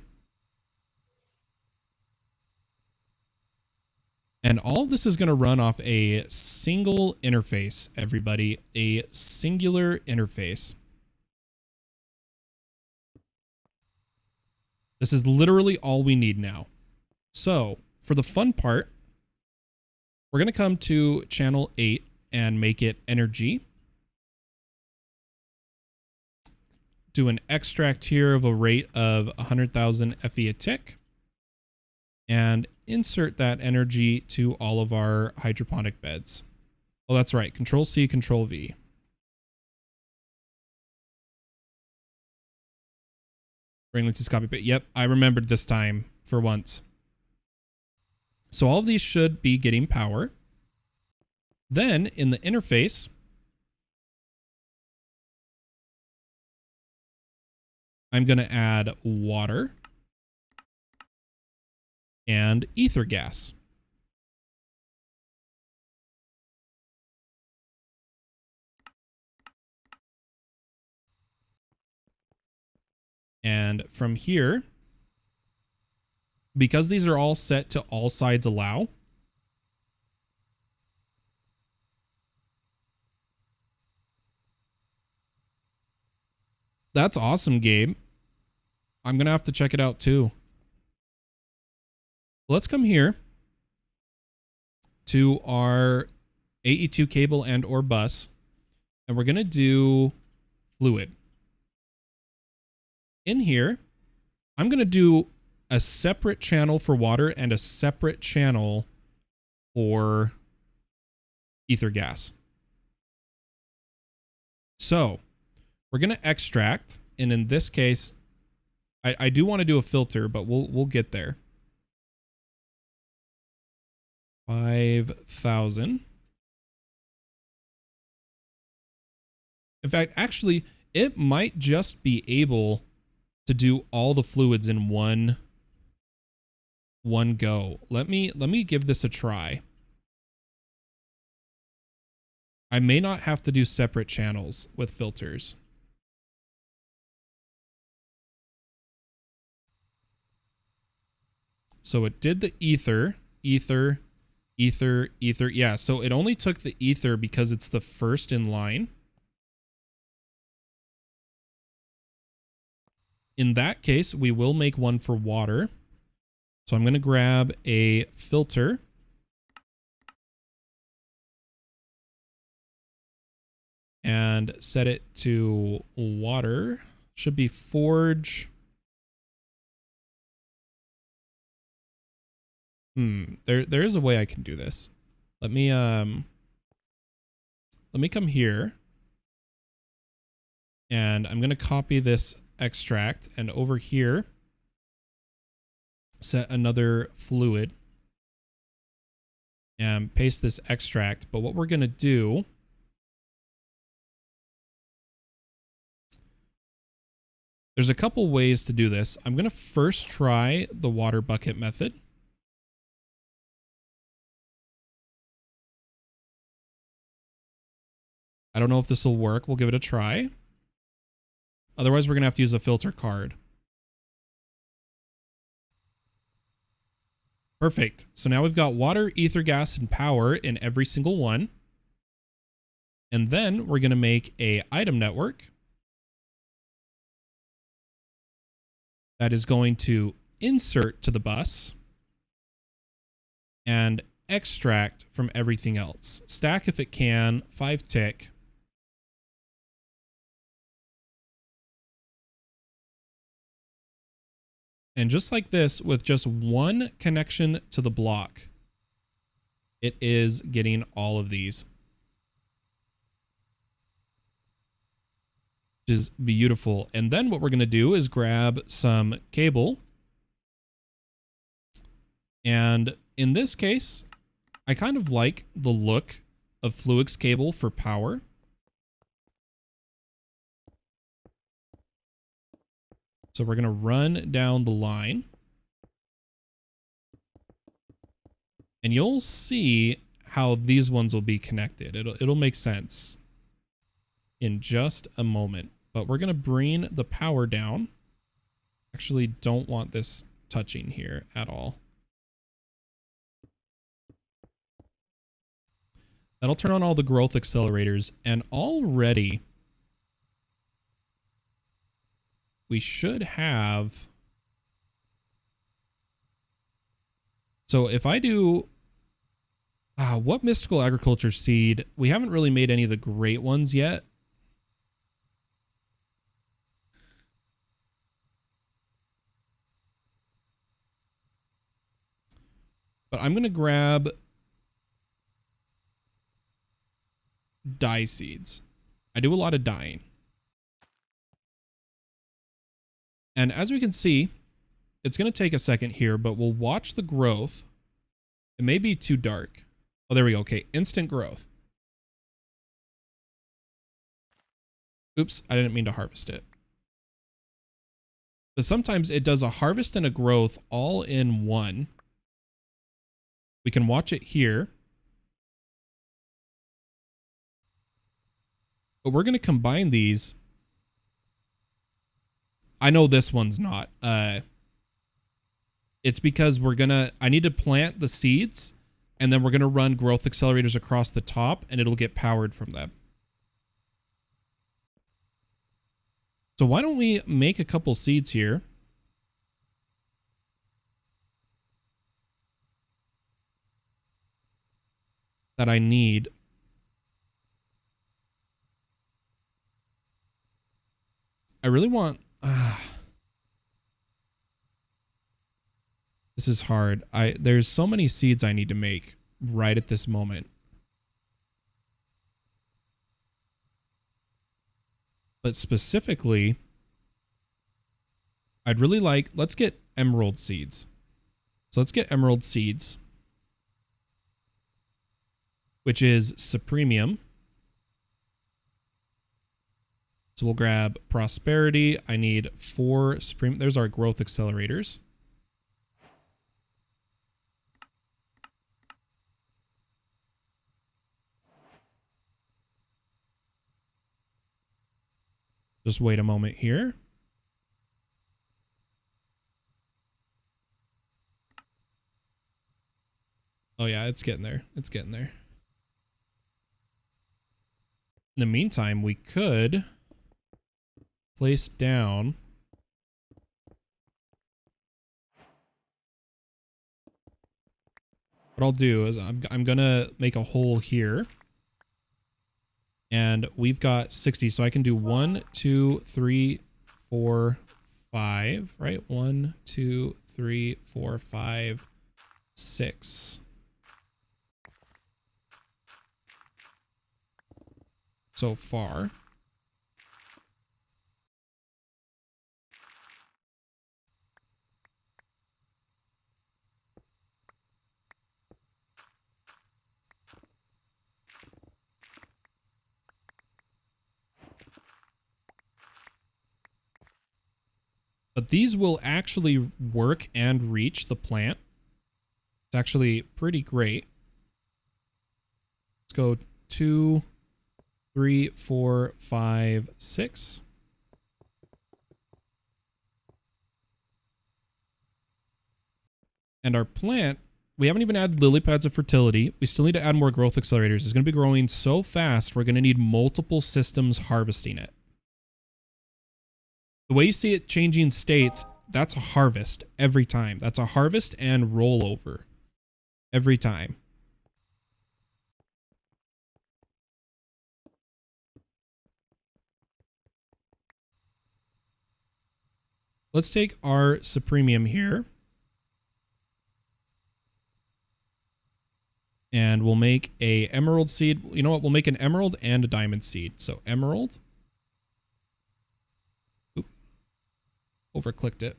And all of this is going to run off a single interface, everybody. A singular interface. This is literally all we need now. So, for the fun part, we're going to come to channel 8 and make it energy. Do an extract here of a rate of 100,000 FE a tick. And insert that energy to all of our hydroponic beds. Oh, that's right. Control C, Control V. Bring links to copy bit. Yep, I remembered this time for once. So all of these should be getting power. Then in the interface, I'm going to add water and ether gas. And from here, because these are all set to all sides allow, that's awesome, Gabe. I'm going to have to check it out too. Let's come here to our AE2 cable and or bus, and we're going to do fluid. In here, I'm going to do a separate channel for water and a separate channel for ether gas. So we're going to extract, and in this case, I do want to do a filter, but we'll get there. 5,000. In fact, actually, it might just be able to do all the fluids in one go. Let me give this a try. I may not have to do separate channels with filters. So it did the ether. Yeah, so it only took the ether because it's the first in line. In that case, we will make one for water. So I'm going to grab a filter. And set it to water. Should be forge. There is a way I can do this. Let me come here. And I'm going to copy this extract, and over here set another fluid. and paste this extract. But what we're going to do, there's a couple ways to do this. I'm going to first try the water bucket method. I don't know if this will work. We'll give it a try. Otherwise, we're going to have to use a filter card. Perfect. So now we've got water, ether gas, and power in every single one. And then we're going to make a item network that is going to insert to the bus and extract from everything else. Stack if it can, 5 tick. And just like this, with just one connection to the block, it is getting all of these. Which is beautiful. And then what we're going to do is grab some cable. And in this case, I kind of like the look of Fluix cable for power. So we're going to run down the line. And you'll see how these ones will be connected. It'll make sense in just a moment. But we're going to bring the power down. Actually, don't want this touching here at all. That'll turn on all the growth accelerators. And already we should have... So if I do... what mystical agriculture seed? We haven't really made any of the great ones yet. But I'm going to grab dye seeds. I do a lot of dyeing. And as we can see, it's going to take a second here, but we'll watch the growth. It may be too dark. Oh, there we go. Okay, instant growth. Oops, I didn't mean to harvest it. But sometimes it does a harvest and a growth all in one. We can watch it here. But we're going to combine these. I know this one's not. It's because I need to plant the seeds, and then we're going to run growth accelerators across the top, and it'll get powered from them. So why don't we make a couple seeds here? That I need. I really want... this is hard. There's so many seeds I need to make right at this moment. But specifically, I'd really like... Let's get emerald seeds. So let's get emerald seeds, which is supremium. So we'll grab prosperity. I need 4 supreme. There's our growth accelerators. Just wait a moment here. Oh yeah, it's getting there. It's getting there. In the meantime, we could place down what I'll do is I'm gonna make a hole here, and we've got 60, so I can do 1, 2, 3, 4, 5, right? 1, 2, 3, 4, 5, 6. So far. But these will actually work and reach the plant. It's actually pretty great. Let's go 2, 3, 4, 5, 6. And our plant, we haven't even added lily pads of fertility. We still need to add more growth accelerators. It's going to be growing so fast, we're going to need multiple systems harvesting it. The way you see it changing states, that's a harvest every time. That's a harvest and rollover every time. Let's take our Supremium here. And we'll make a emerald seed. You know what? We'll make an emerald and a diamond seed. So emerald. Oop. Overclicked it.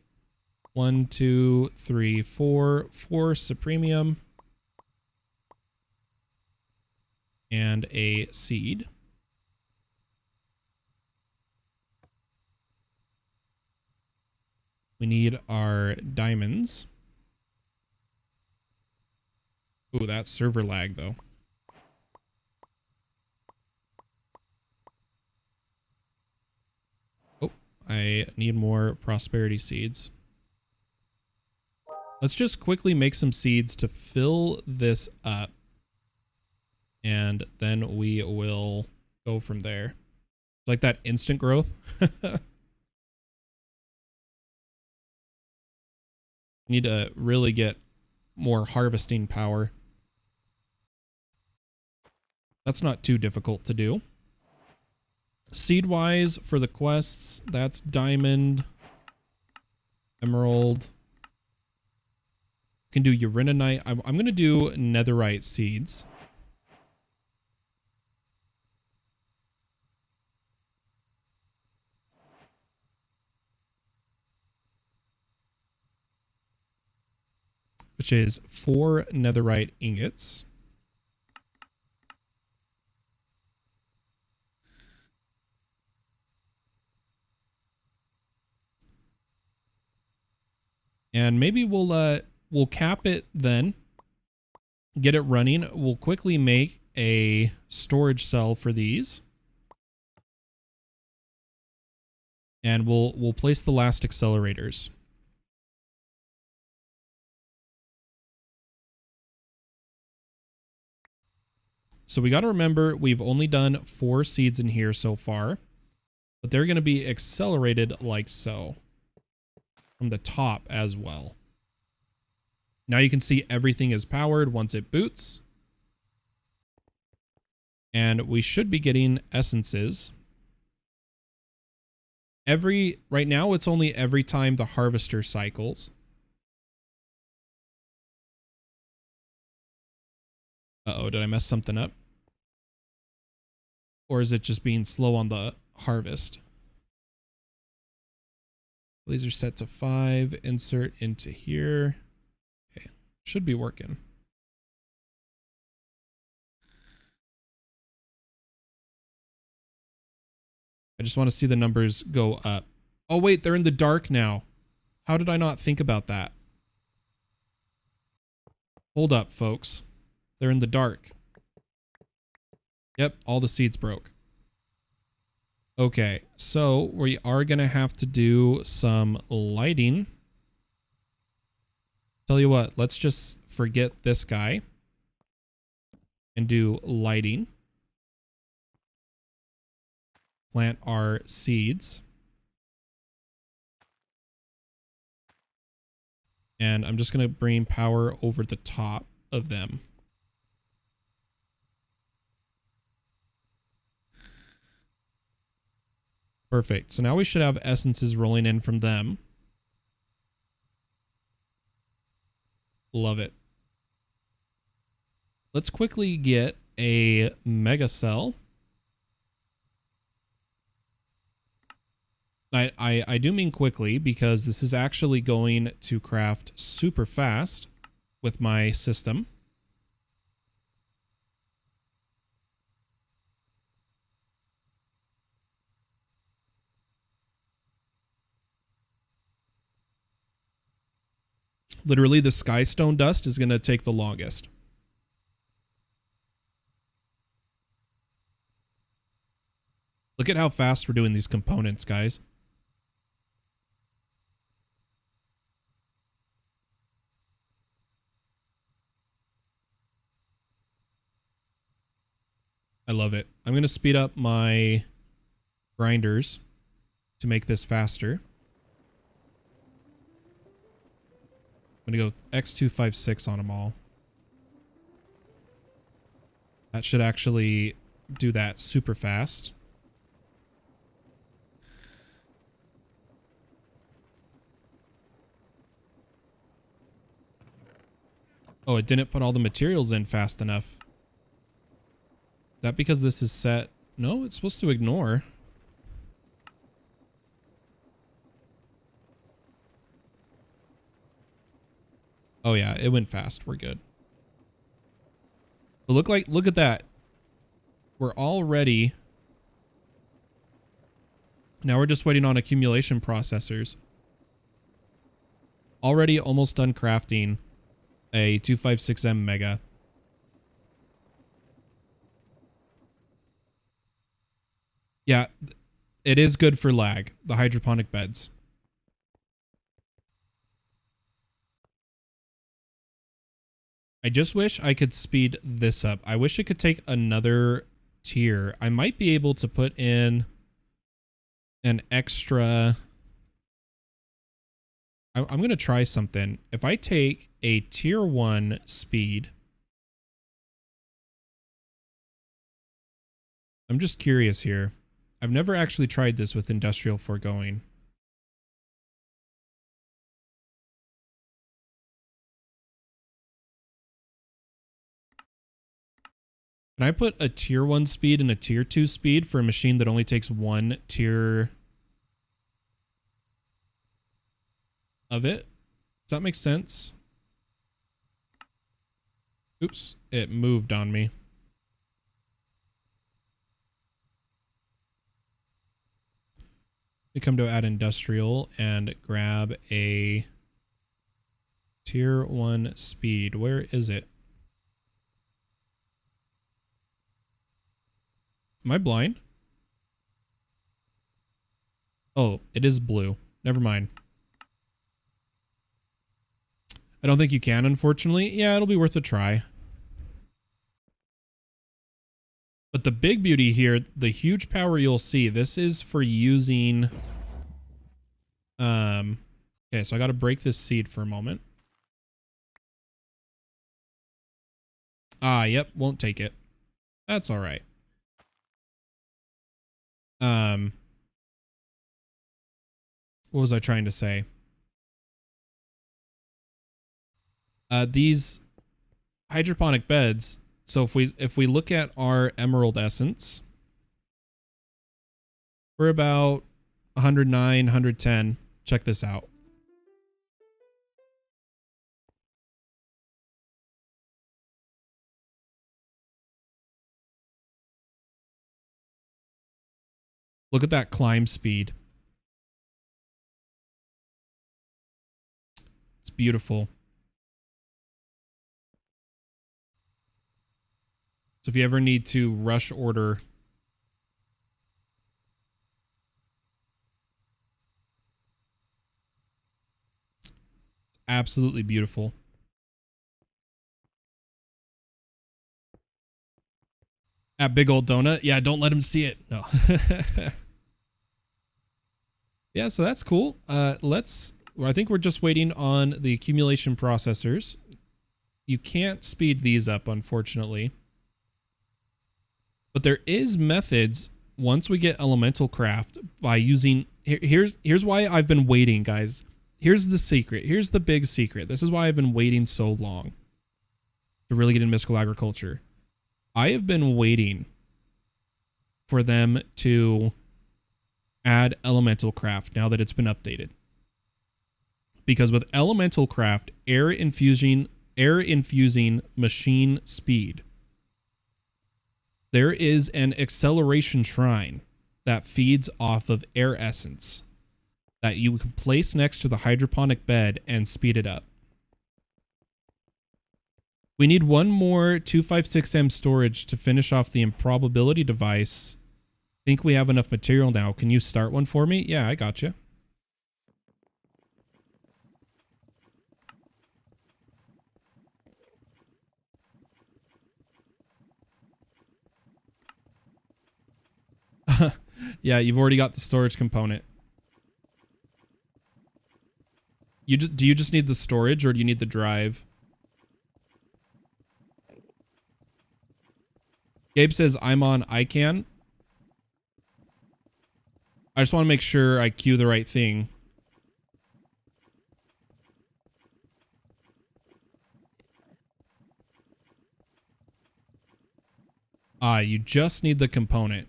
1, 2, 3, 4. 4 Supremium. And a seed. We need our diamonds. Ooh, that's server lag though. Oh, I need more prosperity seeds. Let's just quickly make some seeds to fill this up. And then we will go from there. Like that instant growth. Need to really get more harvesting power. That's not too difficult to do. Seed-wise, for the quests, that's diamond, emerald. Can do uraninite. I'm going to do netherite seeds. Which is 4 netherite ingots. And maybe we'll cap it then. Get it running. We'll quickly make a storage cell for these. And we'll place the last accelerators. So we got to remember we've only done 4 seeds in here so far, but they're going to be accelerated like so from the top as well. Now you can see everything is powered once it boots. And we should be getting essences. Right now it's only every time the harvester cycles. Uh-oh, did I mess something up? Or is it just being slow on the harvest? Laser set to 5, insert into here. Okay, should be working. I just want to see the numbers go up. Oh wait, they're in the dark now. How did I not think about that? Hold up, folks. They're in the dark. Yep, all the seeds broke. Okay, so we are going to have to do some lighting. Tell you what, let's just forget this guy and do lighting. Plant our seeds. And I'm just going to bring power over the top of them. Perfect. So now we should have essences rolling in from them. Love it. Let's quickly get a mega cell. I do mean quickly because this is actually going to craft super fast with my system. Literally, the sky stone dust is going to take the longest. Look at how fast we're doing these components, guys. I love it. I'm going to speed up my grinders to make this faster. I'm going to go X256 on them all. That should actually do that super fast. Oh, it didn't put all the materials in fast enough. Is that because this is set? No, it's supposed to ignore. Oh yeah, it went fast. We're good. But look at that. We're all ready. Now we're just waiting on accumulation processors. Already almost done crafting a 256M Mega. Yeah, it is good for lag, the hydroponic beds. I just wish I could speed this up. I wish it could take another tier. I might be able to put in an extra... I'm going to try something. If I take a tier 1 speed... I'm just curious here. I've never actually tried this with industrial foregoing. Can I put a tier 1 speed and a tier 2 speed for a machine that only takes one tier of it? Does that make sense? Oops, it moved on me. We come to add industrial and grab a tier 1 speed. Where is it? Am I blind? Oh, it is blue. Never mind. I don't think you can, unfortunately. Yeah, it'll be worth a try. But the big beauty here, the huge power you'll see, this is for using... Okay, so I got to break this seed for a moment. Ah, yep, won't take it. That's all right. What was I trying to say? These hydroponic beds. So if we look at our emerald essence, we're about 109, 110. Check this out. Look at that climb speed. It's beautiful. So if you ever need to rush order, absolutely beautiful. That big old donut. Yeah, don't let him see it. No. Yeah, so that's cool. I think we're just waiting on the accumulation processors. You can't speed these up, unfortunately. But there is methods once we get elemental craft by using... Here's why I've been waiting, guys. Here's the secret. Here's the big secret. This is why I've been waiting so long to really get into mystical agriculture. I have been waiting for them to add elemental craft now that it's been updated. Because with elemental craft, air infusing machine speed, there is an acceleration shrine that feeds off of air essence that you can place next to the hydroponic bed and speed it up. We need one more 256M storage to finish off the improbability device. Think we have enough material now. Can you start one for me? Yeah, I got you. Yeah, you've already got the storage component. Do you just need the storage or do you need the drive? Gabe says I'm on ICANN. I just want to make sure I queue the right thing. You just need the component.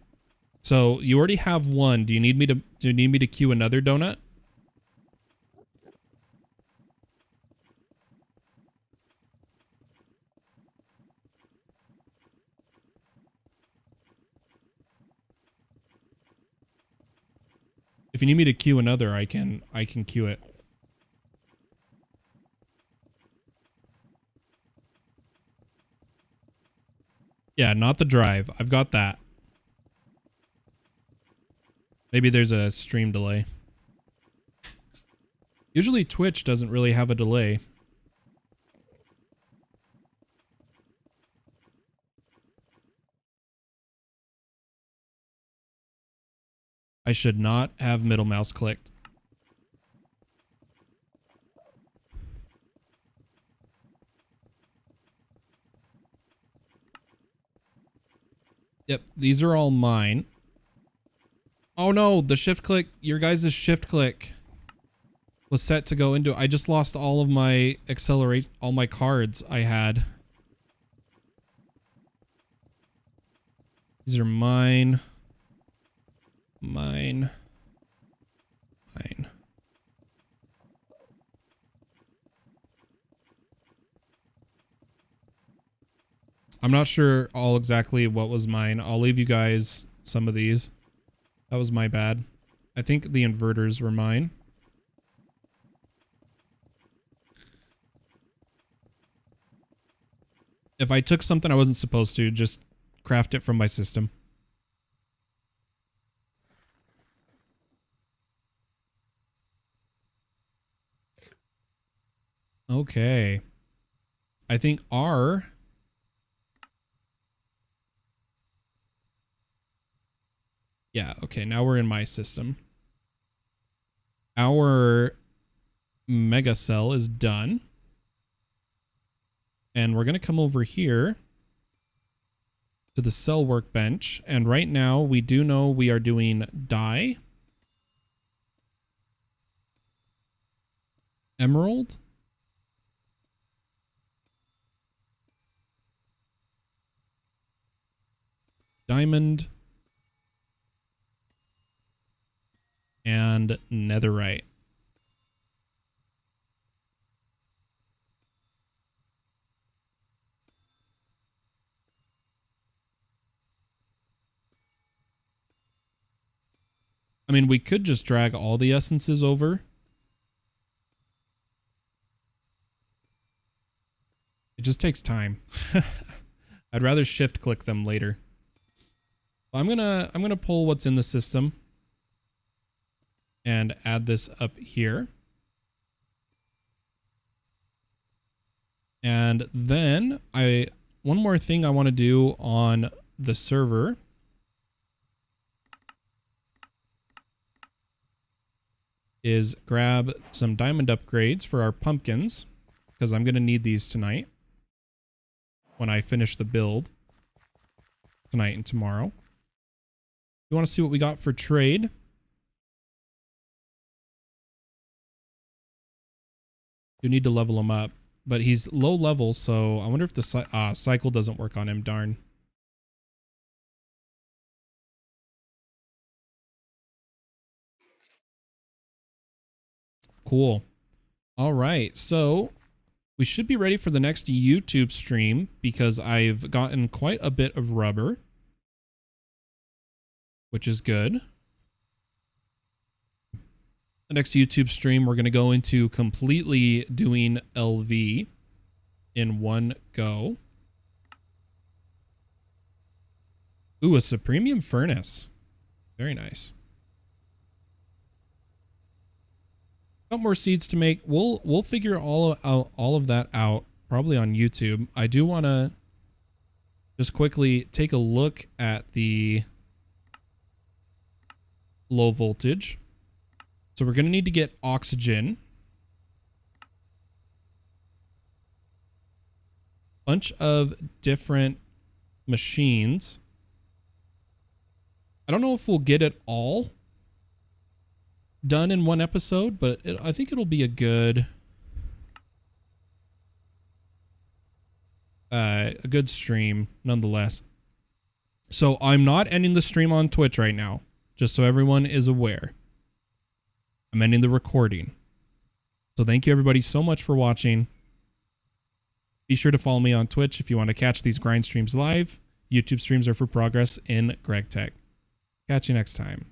So you already have one. Do you need me to queue another donut? If you need me to queue another, I can queue it. Yeah, not the drive. I've got that. Maybe there's a stream delay. Usually Twitch doesn't really have a delay. I should not have middle mouse clicked. Yep, these are all mine. Oh no, the shift click, your guys' shift click was set to go into, I just lost all of my all my cards I had. These are mine. Mine. Mine. I'm not sure all exactly what was mine. I'll leave you guys some of these. That was my bad. I think the inverters were mine. If I took something I wasn't supposed to, just craft it from my system. Okay. I think R... Yeah, okay, now we're in my system. Our mega cell is done. And we're going to come over here to the cell workbench. And right now we do know we are doing dye, emerald, diamond, and netherite. I mean, we could just drag all the essences over. It just takes time. I'd rather shift click them later. I'm gonna pull what's in the system and add this up here. And then one more thing I want to do on the server is grab some diamond upgrades for our pumpkins, because I'm going to need these tonight when I finish the build tonight and tomorrow. You want to see what we got for trade? You need to level him up, but he's low level, so I wonder if the cycle doesn't work on him. Darn. Cool. All right, so we should be ready for the next YouTube stream because I've gotten quite a bit of rubber, which is good. The next YouTube stream, we're going to go into completely doing LV in one go. Ooh, a Supremium furnace. Very nice. Got more seeds to make. We'll figure all of that out probably on YouTube. I do want to just quickly take a look at the low voltage. So we're going to need to get oxygen. Bunch of different machines. I don't know if we'll get it all done in one episode, but I think it'll be a good stream nonetheless. So I'm not ending the stream on Twitch right now, just so everyone is aware. I'm ending the recording. So thank you everybody so much for watching. Be sure to follow me on Twitch if you want to catch these grind streams live. YouTube streams are for progress in Greg Tech. Catch you next time.